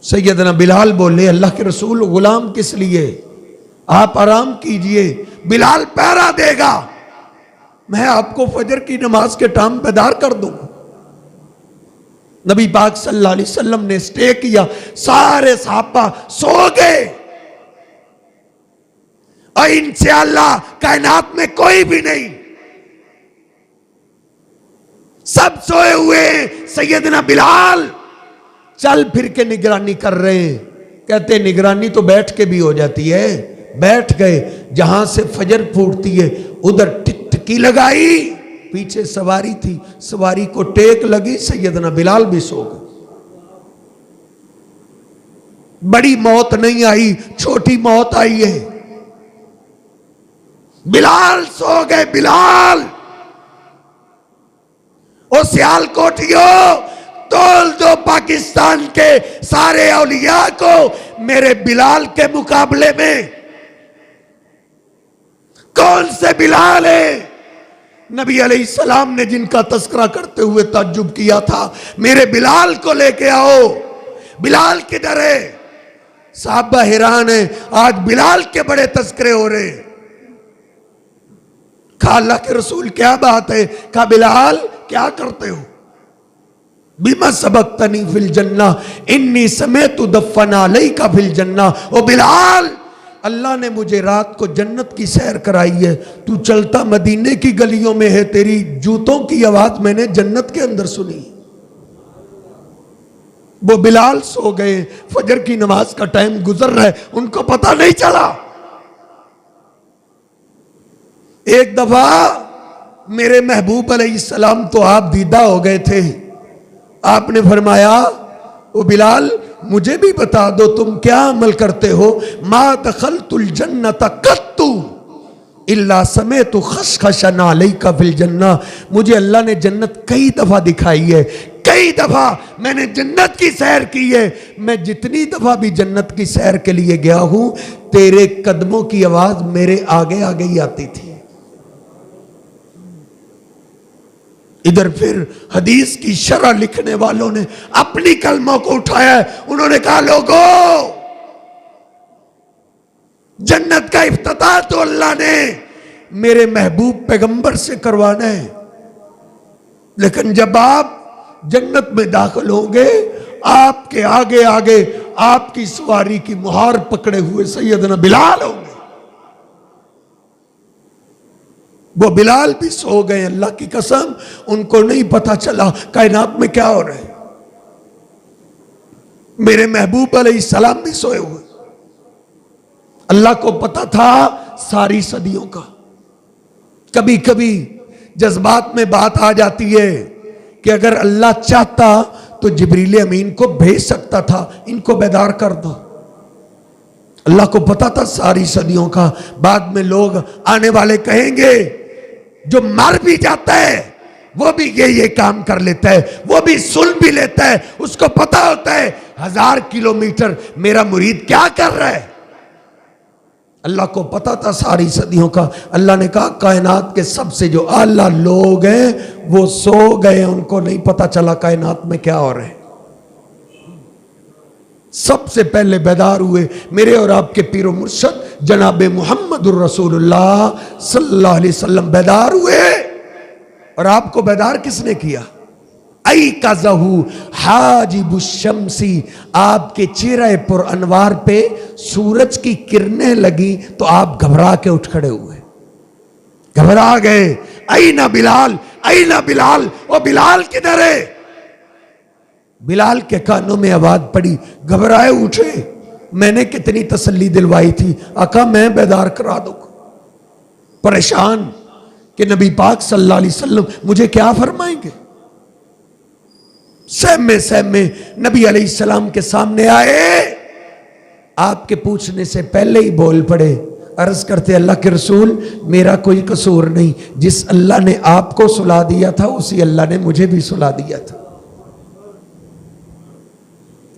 سیدنا بلال بولے اللہ کے رسول غلام کس لیے؟ آپ آرام کیجئے، بلال پہرا دے گا، میں آپ کو فجر کی نماز کے ٹائم بیدار کر دوں. نبی پاک صلی اللہ علیہ وسلم نے اسٹے کیا. سارے صحابہ سو گئے اور انشاءاللہ کائنات میں کوئی بھی نہیں، سب سوئے ہوئے ہیں. سیدنا بلال چل پھر کے نگرانی کر رہے ہیں. کہتے نگرانی تو بیٹھ کے بھی ہو جاتی ہے. بیٹھ گئے، جہاں سے فجر پھوٹتی ہے ادھر ٹک ٹکی لگائی. پیچھے سواری تھی، سواری کو ٹیک لگی، سیدنا بلال بھی سو گئے. بڑی موت نہیں آئی، چھوٹی موت آئی ہے. بلال سو گئے. بلال او سیال کوٹیوں، تول دو پاکستان کے سارے اولیاء کو میرے بلال کے مقابلے میں. کون سے بلال ہے؟ نبی علیہ السلام نے جن کا تذکرہ کرتے ہوئے تعجب کیا تھا، میرے بلال کو لے کے آؤ. بلال کدھر ہے؟ صحابہ حیران ہیں. آج بلال کے بڑے تذکرے ہو رہے ہیں. کہا اللہ کے رسول کیا بات ہے؟ کہا بلال کیا کرتے ہو؟ بما سبقتنی فی الجنہ انی سمیت دفن علیک فی الجنہ. او بلال، اللہ نے مجھے رات کو جنت کی سیر کرائی ہے. تو چلتا مدینے کی گلیوں میں ہے، تیری جوتوں کی آواز میں نے جنت کے اندر سنی. وہ بلال سو گئے. فجر کی نماز کا ٹائم گزر رہا ہے، ان کو پتہ نہیں چلا. ایک دفعہ میرے محبوب علیہ السلام تو آپ دیدہ ہو گئے تھے. آپ نے فرمایا او بلال مجھے بھی بتا دو تم کیا عمل کرتے ہو. ما دخلت الجنت قط الا سمعت خشخشا علیک فی الجنہ. مجھے اللہ نے جنت کئی دفعہ دکھائی ہے، کئی دفعہ میں نے جنت کی سیر کی ہے. میں جتنی دفعہ بھی جنت کی سیر کے لیے گیا ہوں تیرے قدموں کی آواز میرے آگے آگے ہی آتی تھی. ادھر پھر حدیث کی شرح لکھنے والوں نے اپنی کلموں کو اٹھایا ہے. انہوں نے کہا لوگو، جنت کا افتتاح تو اللہ نے میرے محبوب پیغمبر سے کروانا ہے، لیکن جب آپ جنت میں داخل ہوں گے آپ کے آگے آگے آپ کی سواری کی مہار پکڑے ہوئے سیدنا بلال ہوں گے. وہ بلال بھی سو گئے. اللہ کی قسم ان کو نہیں پتا چلا کائنات میں کیا ہو رہا ہے. میرے محبوب علیہ السلام بھی سوئے ہوئے. اللہ کو پتا تھا ساری صدیوں کا. کبھی کبھی جذبات میں بات آ جاتی ہے کہ اگر اللہ چاہتا تو جبریل امین کو بھیج سکتا تھا, ان کو بیدار کر دو. اللہ کو پتا تھا ساری صدیوں کا. بعد میں لوگ آنے والے کہیں گے جو مر بھی جاتا ہے وہ بھی یہ کام کر لیتا ہے, وہ بھی سن بھی لیتا ہے, اس کو پتا ہوتا ہے 1000 کلومیٹر میرا مرید کیا کر رہا ہے. اللہ کو پتا تھا ساری صدیوں کا. اللہ نے کہا کائنات کے سب سے جو اعلیٰ لوگ ہیں وہ سو گئے, ان کو نہیں پتا چلا کائنات میں کیا ہو رہا ہے. سب سے پہلے بیدار ہوئے میرے اور آپ کے پیر و مرشد جناب محمد الرسول اللہ صلی اللہ علیہ وسلم بیدار ہوئے. اور آپ کو بیدار کس نے کیا؟ ایقظہو حاجب الشمسی, آپ کے چہرہ پر انوار پہ سورج کی کرنیں لگی تو آپ گھبرا کے اٹھ کھڑے ہوئے, گھبرا گئے. این بلال, این بلال, او بلال کدھر ہے؟ بلال کے کانوں میں آواز پڑی, گھبرائے اٹھے. میں نے کتنی تسلی دلوائی تھی, آقا میں بیدار کرا دوں. پریشان کہ نبی پاک صلی اللہ علیہ وسلم مجھے کیا فرمائیں گے. سہمے نبی علیہ السلام کے سامنے آئے, آپ کے پوچھنے سے پہلے ہی بول پڑے. عرض کرتے اللہ کے رسول میرا کوئی قصور نہیں, جس اللہ نے آپ کو سلا دیا تھا اسی اللہ نے مجھے بھی سلا دیا تھا.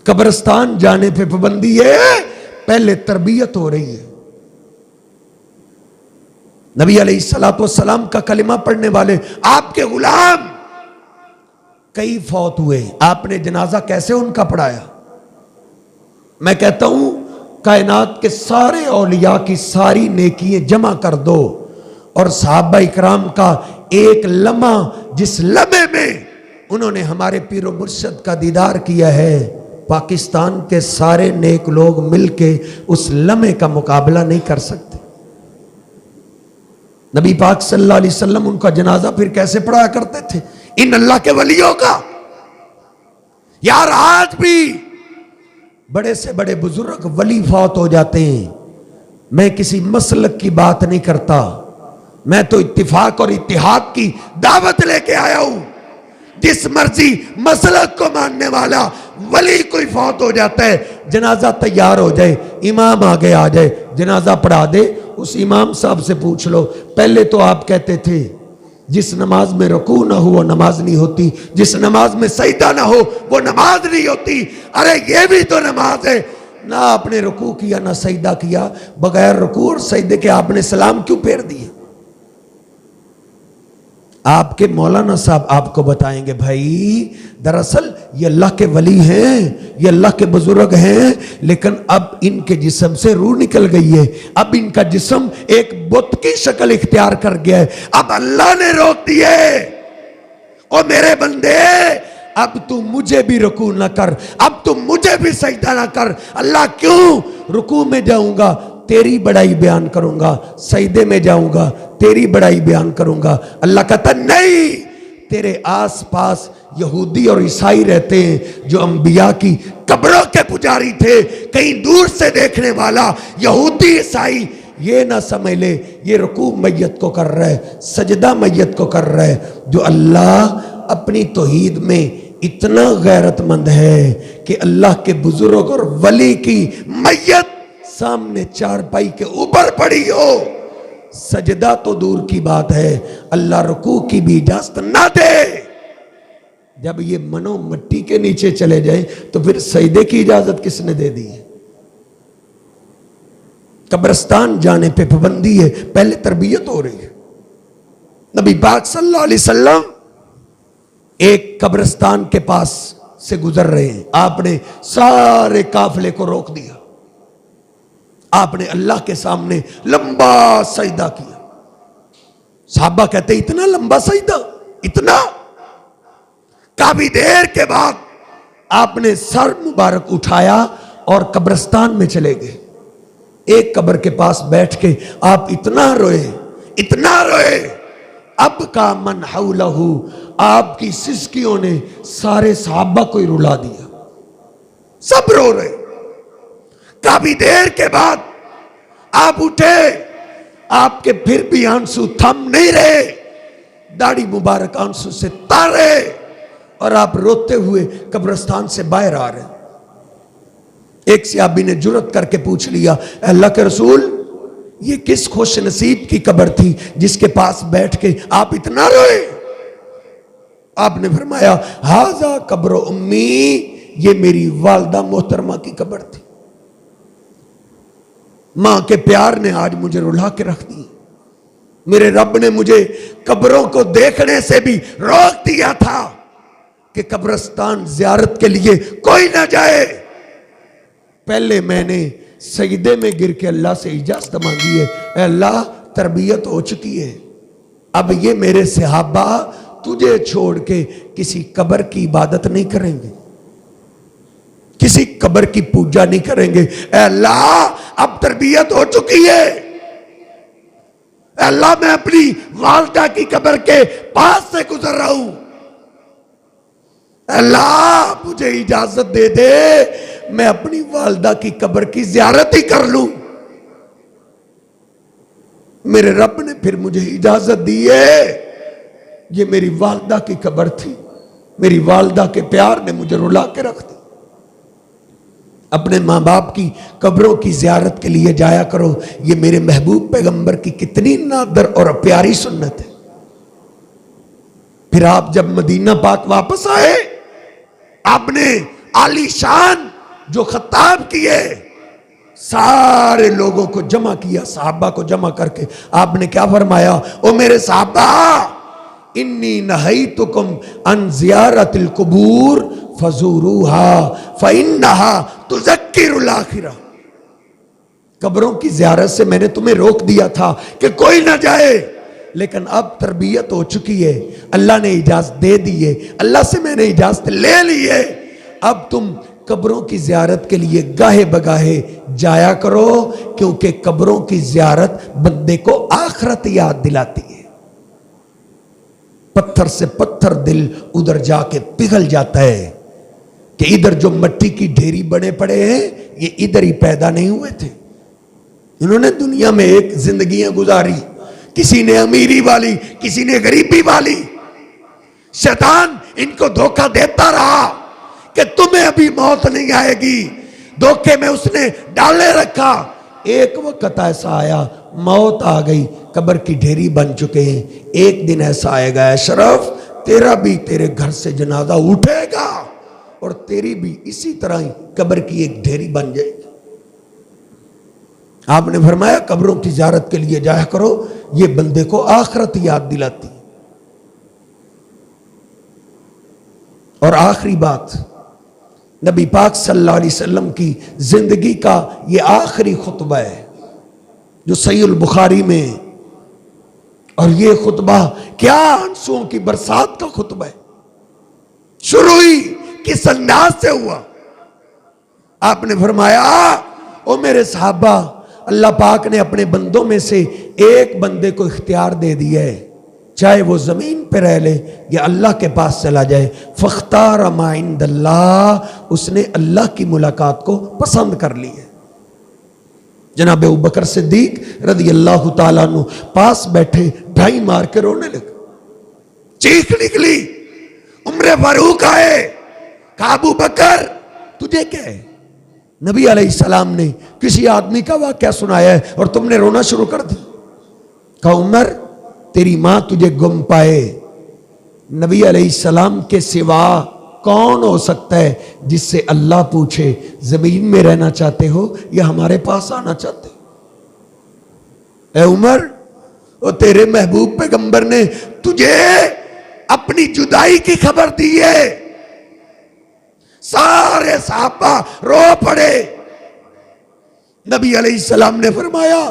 قبرستان جانے پہ پابندی ہے, پہلے تربیت ہو رہی ہے. نبی علیہ السلام کا کلمہ پڑھنے والے آپ کے غلام کئی فوت ہوئے, آپ نے جنازہ کیسے ان کا پڑھایا؟ میں کہتا ہوں کائنات کے سارے اولیاء کی ساری نیکیاں جمع کر دو اور صحابہ اکرام کا ایک لمحہ جس لمحے میں انہوں نے ہمارے پیر و مرشد کا دیدار کیا ہے, پاکستان کے سارے نیک لوگ مل کے اس لمحے کا مقابلہ نہیں کر سکتے. نبی پاک صلی اللہ علیہ وسلم ان کا جنازہ پھر کیسے پڑھایا کرتے تھے؟ ان اللہ کے ولیوں کا. یار آج بھی بڑے سے بڑے بزرگ ولی فوت ہو جاتے ہیں. میں کسی مسلک کی بات نہیں کرتا, میں تو اتفاق اور اتحاد کی دعوت لے کے آیا ہوں. جس مرضی مسلک کو ماننے والا ولی کوئی فوت ہو جاتا ہے, جنازہ تیار ہو جائے, امام آگے آ جائے, جنازہ پڑھا دے. اس امام صاحب سے پوچھ لو, پہلے تو آپ کہتے تھے جس نماز میں رکوع نہ ہو وہ نماز نہیں ہوتی, جس نماز میں سجدہ نہ ہو وہ نماز نہیں ہوتی. ارے یہ بھی تو نماز ہے. نہ آپ نے رکوع کیا نہ سجدہ کیا, بغیر رکوع اور سجدے کے آپ نے سلام کیوں پھیر دیے؟ آپ کے مولانا صاحب آپ کو بتائیں گے بھائی دراصل یہ اللہ کے ولی ہیں, یہ اللہ کے بزرگ ہیں, لیکن اب ان کے جسم سے روح نکل گئی ہے, اب ان کا جسم ایک بت کی شکل اختیار کر گیا ہے. اب اللہ نے روک دیے, او میرے بندے اب تو مجھے بھی رکوع نہ کر, اب تو مجھے بھی سجدہ نہ کر. اللہ کیوں؟ رکوع میں جاؤں گا تیری بڑائی بیان کروں گا, سجدے میں جاؤں گا تیری بڑائی بیان کروں گا. اللہ کہتا نہیں, تیرے آس پاس یہودی اور عیسائی رہتے ہیں جو انبیاء کی قبروں کے پجاری تھے. کہیں دور سے دیکھنے والا یہودی عیسائی یہ نہ سمجھ لے یہ رکوع میت کو کر رہا ہے, سجدہ میت کو کر رہا ہے. جو اللہ اپنی توحید میں اتنا غیرت مند ہے کہ اللہ کے بزرگ اور ولی کی میت سامنے چارپائی کے اوپر پڑی ہو, سجدہ تو دور کی بات ہے, اللہ رکوع کی بھی اجازت نہ دے. جب یہ منو مٹی کے نیچے چلے جائیں تو پھر سجدے کی اجازت کس نے دے دی ہے؟ قبرستان جانے پہ پابندی ہے, پہلے تربیت ہو رہی ہے. نبی پاک صلی اللہ علیہ وسلم ایک قبرستان کے پاس سے گزر رہے ہیں, آپ نے سارے قافلے کو روک دیا, آپ نے اللہ کے سامنے لمبا سجدہ کیا. صحابہ کہتے اتنا لمبا سجدہ, اتنا؟ کافی دیر کے بعد آپ نے سر مبارک اٹھایا اور قبرستان میں چلے گئے. ایک قبر کے پاس بیٹھ کے آپ اتنا روئے, اتنا روئے, اب کا من حولہ, آپ کی سسکیوں نے سارے صحابہ کو ہی رلا دیا, سب رو رہے. کافی دیر کے بعد آپ اٹھے, آپ کے پھر بھی آنسو تھم نہیں رہے, داڑھی مبارک آنسو سے تر رہے, اور آپ روتے ہوئے قبرستان سے باہر آ رہے. ایک صحابی نے جرات کر کے پوچھ لیا, اے اللہ کے رسول, یہ کس خوش نصیب کی قبر تھی جس کے پاس بیٹھ کے آپ اتنا روئے؟ آپ نے فرمایا, ہاذا قبر امی, یہ میری والدہ محترمہ کی قبر تھی. ماں کے پیار نے آج مجھے رلا کے رکھ دی. میرے رب نے مجھے قبروں کو دیکھنے سے بھی روک دیا تھا کہ قبرستان زیارت کے لیے کوئی نہ جائے. پہلے میں نے سجدے میں گر کے اللہ سے اجازت مانگی ہے, اے اللہ تربیت ہو چکی ہے, اب یہ میرے صحابہ تجھے چھوڑ کے کسی قبر کی عبادت نہیں کریں گے, کسی قبر کی پوجا نہیں کریں گے. اے اللہ اب تربیت ہو چکی ہے, اے اللہ میں اپنی والدہ کی قبر کے پاس سے گزر رہا ہوں, اے اللہ مجھے اجازت دے دے میں اپنی والدہ کی قبر کی زیارت ہی کر لوں. میرے رب نے پھر مجھے اجازت دی ہے, یہ میری والدہ کی قبر تھی, میری والدہ کے پیار نے مجھے رلا کے رکھ دی. اپنے ماں باپ کی قبروں کی زیارت کے لیے جایا کرو, یہ میرے محبوب پیغمبر کی کتنی نادر اور پیاری سنت ہے. پھر آپ جب مدینہ پاک واپس آئے, آپ نے عالی شان جو خطاب کیے, سارے لوگوں کو جمع کیا, صحابہ کو جمع کر کے آپ نے کیا فرمایا, او میرے صحابہ, انی نہیتکم ان زیارت القبور فزوروها فإنها تذکر الآخرہ. قبروں کی زیارت سے میں نے تمہیں روک دیا تھا کہ کوئی نہ جائے, لیکن اب تربیت ہو چکی ہے, اللہ نے اجازت دے دی ہے, اللہ سے میں نے اجازت لے لی ہے, اب تم قبروں کی زیارت کے لیے گاہے بگاہے جایا کرو, کیونکہ قبروں کی زیارت بندے کو آخرت یاد دلاتی ہے. پتھر سے پتھر دل ادھر جا کے پگھل جاتا ہے کہ ادھر جو مٹی کی ڈھیری بنے پڑے ہیں یہ ادھر ہی پیدا نہیں ہوئے تھے. انہوں نے دنیا میں ایک زندگیاں گزاری, کسی نے امیری والی, کسی نے غریبی والی. شیطان ان کو دھوکہ دیتا رہا کہ تمہیں ابھی موت نہیں آئے گی, دھوکے میں اس نے ڈالے رکھا. ایک وقت ایسا آیا, موت آ گئی, قبر کی ڈھیری بن چکے ہیں. ایک دن ایسا آئے گا اشرف, تیرا بھی تیرے گھر سے جنازہ اٹھے گا اور تیری بھی اسی طرح ہی قبر کی ایک ڈھیری بن جائے گی. آپ نے فرمایا قبروں کی زیارت کے لیے جایا کرو, یہ بندے کو آخرت یاد دلاتی. اور آخری بات, نبی پاک صلی اللہ علیہ وسلم کی زندگی کا یہ آخری خطبہ ہے جو صحیح البخاری میں, اور یہ خطبہ کیا آنسوؤں کی برسات کا خطبہ ہے. شروع ہی کس انداز سے ہوا. آپ نے فرمایا, او میرے صحابہ, اللہ پاک نے اپنے بندوں میں سے ایک بندے کو اختیار دے دیا ہے, چاہے وہ زمین پہ رہ لے یا اللہ کے پاس چلا جائے. فاختار ما عند اللہ, اس نے اللہ کی ملاقات کو پسند کر لی ہے. جناب ابوبکر صدیق رضی اللہ تعالیٰ عنہ پاس بیٹھے ڈھائی مار کے رونے لگے, چیخ نکلی. عمر فاروق آئے, کہا ابو بکر تجھے کیا ہے؟ نبی علیہ السلام نے کسی آدمی کا واقعہ سنایا ہے اور تم نے رونا شروع کر دی. کہا عمر تیری ماں تجھے گم پائے, نبی علیہ السلام کے سوا کون ہو سکتا ہے جس سے اللہ پوچھے زمین میں رہنا چاہتے ہو یا ہمارے پاس آنا چاہتے ہو؟ اے عمر, وہ تیرے محبوب پیغمبر نے تجھے اپنی جدائی کی خبر دی ہے. سارے صحابہ رو پڑے. نبی علیہ السلام نے فرمایا,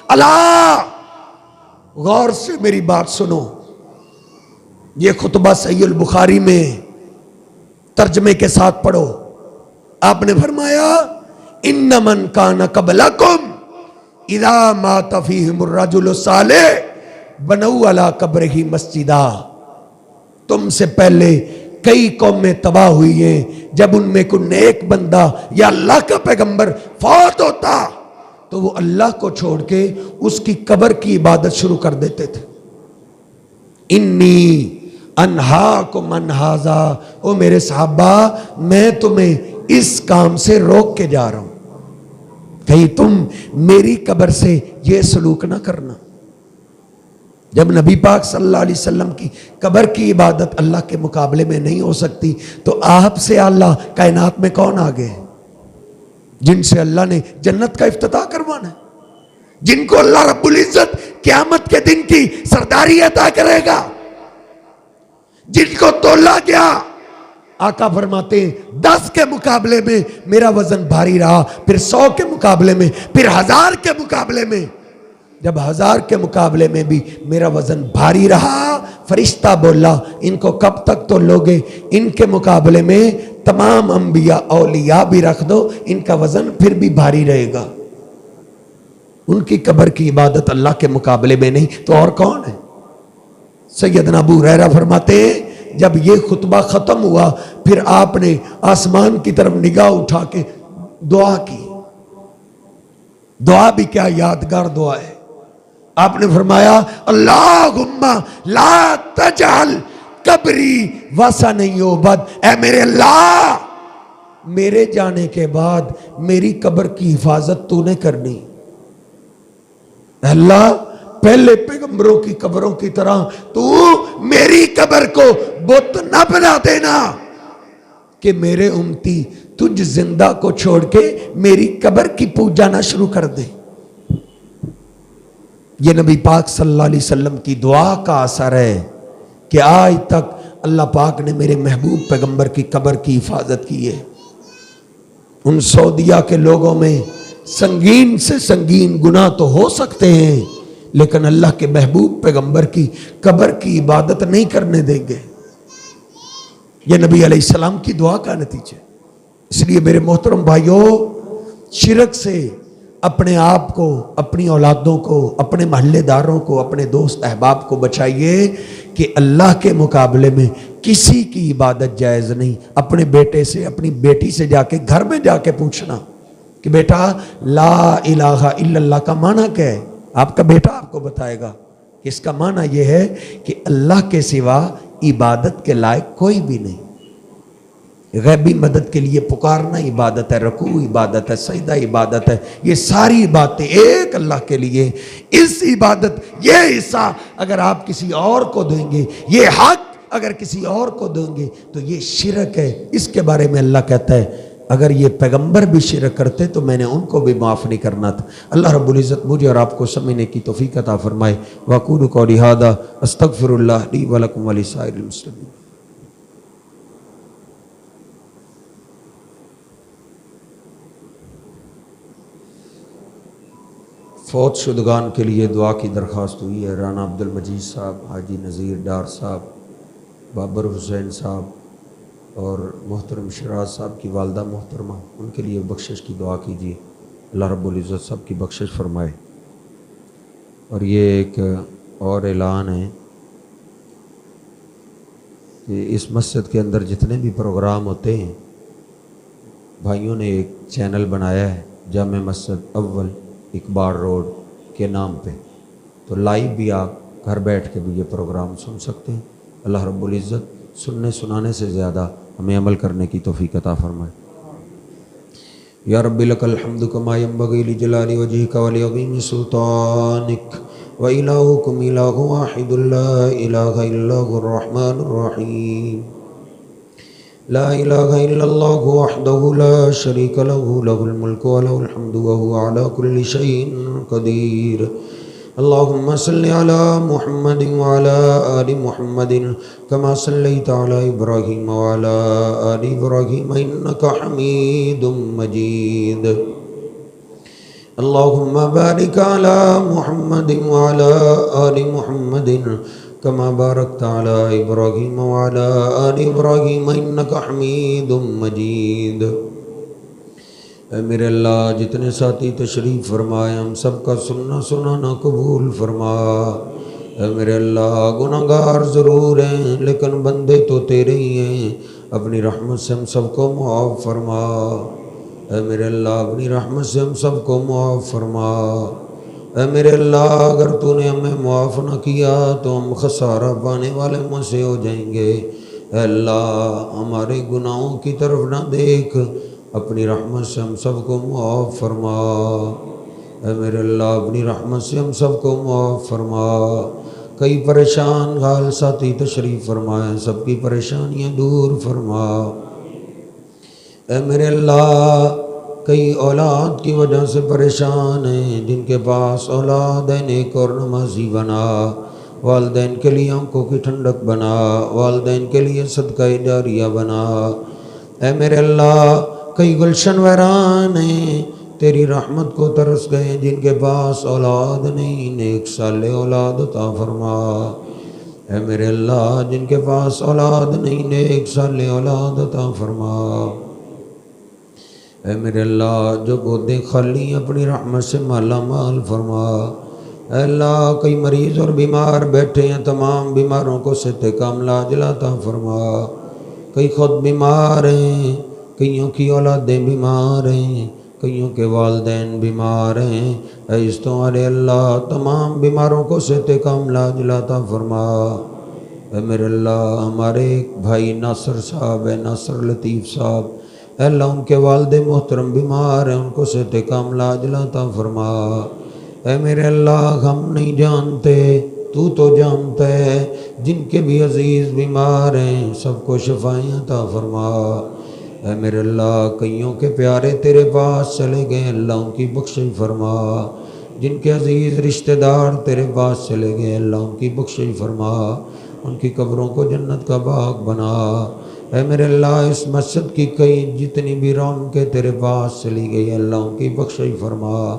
اللہ غور سے میری بات سنو, یہ خطبہ صحیح البخاری میں ترجمے کے ساتھ پڑھو. آپ نے فرمایا, ان من کان قبلکم اذا مات فیہم الرجل الصالح بنوا علی قبرہ مسجدا. تم سے پہلے کئی قومیں تباہ ہوئی ہیں, جب ان میں کوئی نیک بندہ یا اللہ کا پیغمبر فوت ہوتا تو وہ اللہ کو چھوڑ کے اس کی قبر کی عبادت شروع کر دیتے تھے. انی انہاکم ان ھذا، او میرے صحابہ میں تمہیں اس کام سے روک کے جا رہا ہوں، کہیں تم میری قبر سے یہ سلوک نہ کرنا. جب نبی پاک صلی اللہ علیہ وسلم کی قبر کی عبادت اللہ کے مقابلے میں نہیں ہو سکتی تو آپ سے اللہ کائنات میں کون آگے ہے؟ جن سے اللہ نے جنت کا افتتاح کروانا ہے، جن کو اللہ رب العزت قیامت کے دن کی سرداری عطا کرے گا، جن کو تولا گیا. آقا فرماتے ہیں 10 کے مقابلے میں میرا وزن بھاری رہا، پھر 100 کے مقابلے میں، پھر 1000 کے مقابلے میں. جب 1000 کے مقابلے میں بھی میرا وزن بھاری رہا، فرشتہ بولا ان کو کب تک تولوگے؟ ان کے مقابلے میں تمام انبیاء اولیاء بھی رکھ دو، ان کا وزن پھر بھی بھاری رہے گا. ان کی قبر کی عبادت اللہ کے مقابلے میں نہیں تو اور کون ہے؟ سیدنا ابو ہریرہ فرماتے ہیں جب یہ خطبہ ختم ہوا پھر آپ نے آسمان کی طرف نگاہ اٹھا کے دعا کی. دعا بھی کیا یادگار دعا ہے. آپ نے فرمایا اللہم لا تجعل قبری وثن یعبد، اے میرے اللہ میرے جانے کے بعد میری قبر کی حفاظت تو نے کرنی. اللہ پہلے پیغمبروں کی قبروں کی طرح تو میری قبر کو بت نہ بنا دینا کہ میرے امتی تجھ زندہ کو چھوڑ کے میری قبر کی پوجا نہ شروع کر دے. یہ نبی پاک صلی اللہ علیہ وسلم کی دعا کا اثر ہے کہ آج تک اللہ پاک نے میرے محبوب پیغمبر کی قبر کی حفاظت کی ہے. ان سعودیہ کے لوگوں میں سنگین سے سنگین گناہ تو ہو سکتے ہیں لیکن اللہ کے محبوب پیغمبر کی قبر کی عبادت نہیں کرنے دیں گے. یہ نبی علیہ السلام کی دعا کا نتیجہ. اس لیے میرے محترم بھائیوں، شرک سے اپنے آپ کو، اپنی اولادوں کو، اپنے محلے داروں کو، اپنے دوست احباب کو بچائیے کہ اللہ کے مقابلے میں کسی کی عبادت جائز نہیں. اپنے بیٹے سے، اپنی بیٹی سے جا کے گھر میں جا کے پوچھنا کہ بیٹا لا الہ الا اللہ کا معنی کیا ہے. آپ کا بیٹا آپ کو بتائے گا کہ اس کا معنی یہ ہے کہ اللہ کے سوا عبادت کے لائق کوئی بھی نہیں. غیبی مدد کے لیے پکارنا عبادت ہے، رکوع عبادت ہے، سجدہ عبادت ہے. یہ ساری باتیں ایک اللہ کے لیے. اس عبادت، یہ حصہ اگر آپ کسی اور کو دیں گے، یہ حق اگر کسی اور کو دیں گے تو یہ شرک ہے. اس کے بارے میں اللہ کہتا ہے اگر یہ پیغمبر بھی شرک کرتے تو میں نے ان کو بھی معاف نہیں کرنا تھا. اللہ رب العزت مجھے اور آپ کو سمجھنے کی توفیق عطا فرمائے. وَأَقُولُ قَوْلِي هَٰذَا أَسْتَغْفِرُ اللَّهَ لِي وَلَكُمْ وَلِسَائِرِ الْمُسْلِمِينَ. فوت شدگان کے لیے دعا کی درخواست ہوئی ہے. رانا عبد المجید صاحب، حاجی نذیر ڈار صاحب، بابر حسین صاحب اور محترم شراز صاحب کی والدہ محترمہ، ان کے لیے بخشش کی دعا کیجیے. اللہ رب العزت سب کی بخشش فرمائے. اور یہ ایک اور اعلان ہے کہ اس مسجد کے اندر جتنے بھی پروگرام ہوتے ہیں، بھائیوں نے ایک چینل بنایا ہے جامع مسجد اول اقبال روڈ کے نام پہ، تو لائیو بھی آپ گھر بیٹھ کے بھی یہ پروگرام سن سکتے ہیں. اللہ رب العزت سننے سنانے سے زیادہ ہمیں عمل کرنے کی توفیق عطا فرمائے. یا رب لک الحمد کما ینبغی لجلال وجہک ولعظیم سلطانک وإلہکم الہ واحد لا الہ الا هو الرحمن الرحیم. لا الہ الا اللہ وحدہ لا شریک لہ لہ الملک ولہ الحمد وہو علی کل شیء قدیر. اللہم صلی علی محمد وعلی آل محمد کما صلیت علی ابراہیم وعلی آل ابراہیم انکا حمید مجید. اللہم بارک علی محمد وعلی آل محمد کما بارکت علی ابراہیم وعلی آل ابراہیم انکا حمید مجید. اے میرے اللہ جتنے ساتھی تشریف فرمائے ہم سب کا سننا سنانا قبول فرما. اے میرے اللہ گناہگار ضرور ہیں لیکن بندے تو تیرے ہی ہیں، اپنی رحمت سے ہم سب کو معاف فرما. اے میرے اللہ اپنی رحمت سے ہم سب کو معاف فرما۔ اے میرے اللہ اگر تو نے ہمیں معاف نہ کیا تو ہم خسارہ پانے والے میں سے ہو جائیں گے۔ اے اللہ ہمارے گناہوں کی طرف نہ دیکھ، اپنی رحمت سے ہم سب کو معاف فرما۔ اے میرے اللہ اپنی رحمت سے ہم سب کو معاف فرما۔ کئی پریشان حال ساتھی تشریف فرمائے، سب کی پریشانیاں دور فرما۔ اے میرے اللہ کئی اولاد کی وجہ سے پریشان ہیں، جن کے پاس اولاد ہے نیک اور نمازی بنا، والدین کے لیے آنکھوں کی ٹھنڈک بنا، والدین کے لیے صدقہ جاریہ بنا۔ اے میرے اللہ کئی گلشن ویران ہیں، تیری رحمت کو ترس گئے، جن کے پاس اولاد نہیں، نیک صالح اولاد عطا فرما۔ اے میرے اللہ جن کے پاس اولاد نہیں، نیک صالح اولاد عطا فرما۔ اے میرے اللہ جو گودیں خالی اپنی رحمت سے مالا مال فرما۔ اے اللہ کئی مریض اور بیمار بیٹھے ہیں، تمام بیماروں کو صحت کاملہ عاجلہ عطا فرما۔ کئی خود بیمار ہیں، کئیوں کی اولادیں بیمار ہیں، کئیوں کے والدین بیمار ہیں۔ اے اس تمہارے اللہ تمام بیماروں کو صحت کاملہ عاجلہ عطا فرما۔ اے میرے اللہ ہمارے ایک بھائی ناصر صاحب ہے، ناصر لطیف صاحب، اے اللہ ان کے والد محترم بیمار ہیں، ان کو صحت کاملہ عاجلہ عطا فرما۔ اے میرے اللہ ہم نہیں جانتے، تو جانتا ہے، جن کے بھی عزیز بیمار ہیں سب کو شفائیں عطا فرما۔ اے میرے اللہ کئیوں کے پیارے تیرے پاس چلے گئے، اللہ ان کی بخشش فرما۔ جن کے عزیز رشتہ دار تیرے پاس چلے گئے، اللہ ان کی بخشش فرما، ان کی قبروں کو جنت کا باغ بنا۔ اے میرے اللہ اس مسجد کی کئی جتنی بھی رونقیں تیرے پاس چلی گئی، اللہ ان کی بخشش فرما۔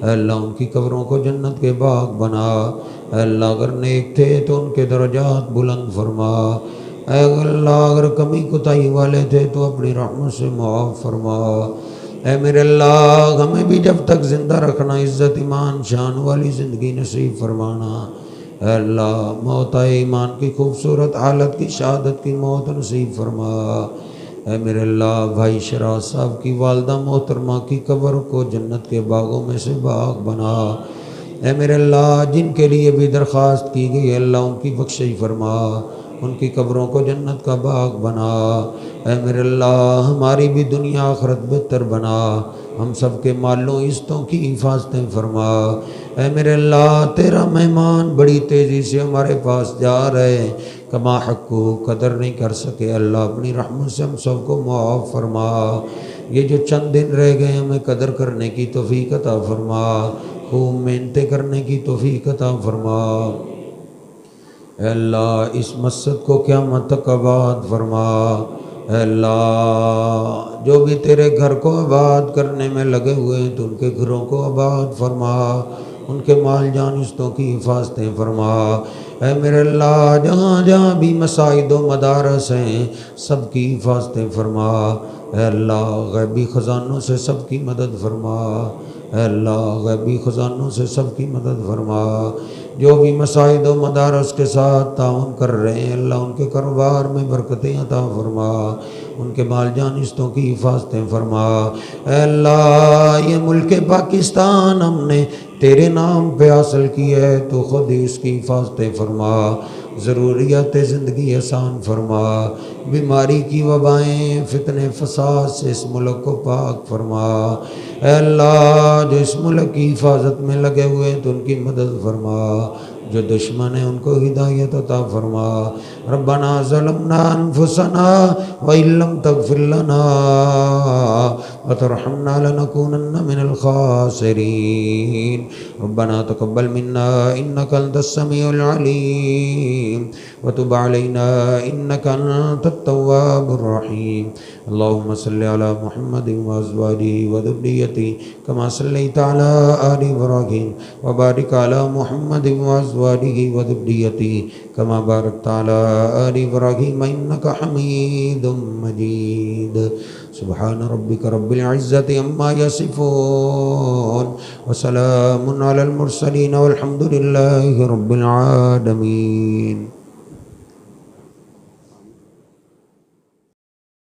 اے اللہ ان کی قبروں کو جنت کے باغ بنا۔ اے اللہ اگر نیک تھے تو ان کے درجات بلند فرما۔ اے اللہ اگر کمی کوتاہی والے تھے تو اپنی رحمت سے معاف فرما۔ اے میرے اللہ ہمیں بھی جب تک زندہ رکھنا، عزت ایمان شان والی زندگی نصیب فرمانا۔ اے اللہ موت ایمان کی خوبصورت حالت کی شہادت کی موت نصیب فرما۔ اے میرے اللہ بھائی شراز صاحب کی والدہ محترمہ کی قبر کو جنت کے باغوں میں سے باغ بنا۔ اے میرے اللہ جن کے لیے بھی درخواست کی گئی، اللہ ان کی بخشش فرما، ان کی قبروں کو جنت کا باغ بنا۔ اے میرے اللہ ہماری بھی دنیا آخرت بہتر بنا، ہم سب کے مالوں عزتوں کی حفاظتیں فرما۔ اے میرے اللہ تیرا مہمان بڑی تیزی سے ہمارے پاس جا رہے، کما حق کو قدر نہیں کر سکے، اللہ اپنی رحمت سے ہم سب کو معاف فرما۔ یہ جو چند دن رہ گئے ہمیں قدر کرنے کی توفیق عطا فرما، خوب محنتیں کرنے کی توفیق عطا فرما۔ اے اللہ اس مسجد کو قیامت تک آباد فرما۔ اے اللہ جو بھی تیرے گھر کو آباد کرنے میں لگے ہوئے ہیں تو ان کے گھروں کو آباد فرما، ان کے مال جان عزتوں کی حفاظتیں فرما۔ اے میرے اللہ جہاں جہاں بھی مساجد و مدارس ہیں سب کی حفاظتیں فرما۔ اے اللہ غیبی خزانوں سے سب کی مدد فرما۔ اے اللہ غیبی خزانوں سے سب کی مدد فرما۔ جو بھی مساجد و مدارس کے ساتھ تعاون کر رہے ہیں، اللہ ان کے کاروبار میں برکتیں عطا فرما، ان کے مال جان عزتوں کی حفاظتیں فرما۔ اے اللہ یہ ملک پاکستان ہم نے تیرے نام پہ حاصل کی ہے، تو خود ہی اس کی حفاظتیں فرما، ضروریات زندگی آسان فرما، بیماری کی وبائیں فتنے فساد سے اس ملک کو پاک فرما۔ اے اللہ جو اس ملک کی حفاظت میں لگے ہوئے ہیں تو ان کی مدد فرما، جو دشمن ہیں ان کو ہدایت عطا فرما۔ ربنا ظلمنا انفسنا وان لم تغفر لنا وترحمنا لنكونن من الخاسرين۔ ربنا تقبل منا انك انت السميع العليم وتب علينا انك انت التواب الرحيم۔ اللهم صل على محمد وازواجه وذريته كما صليت على آل ابراهيم وبارك على محمد وازواجه وذريته كما باركت على آل ابراهيم انك حميد مجيد۔ سبحان ربك رب العزة عما يصفون وسلام على المرسلين والحمد لله رب العالمين۔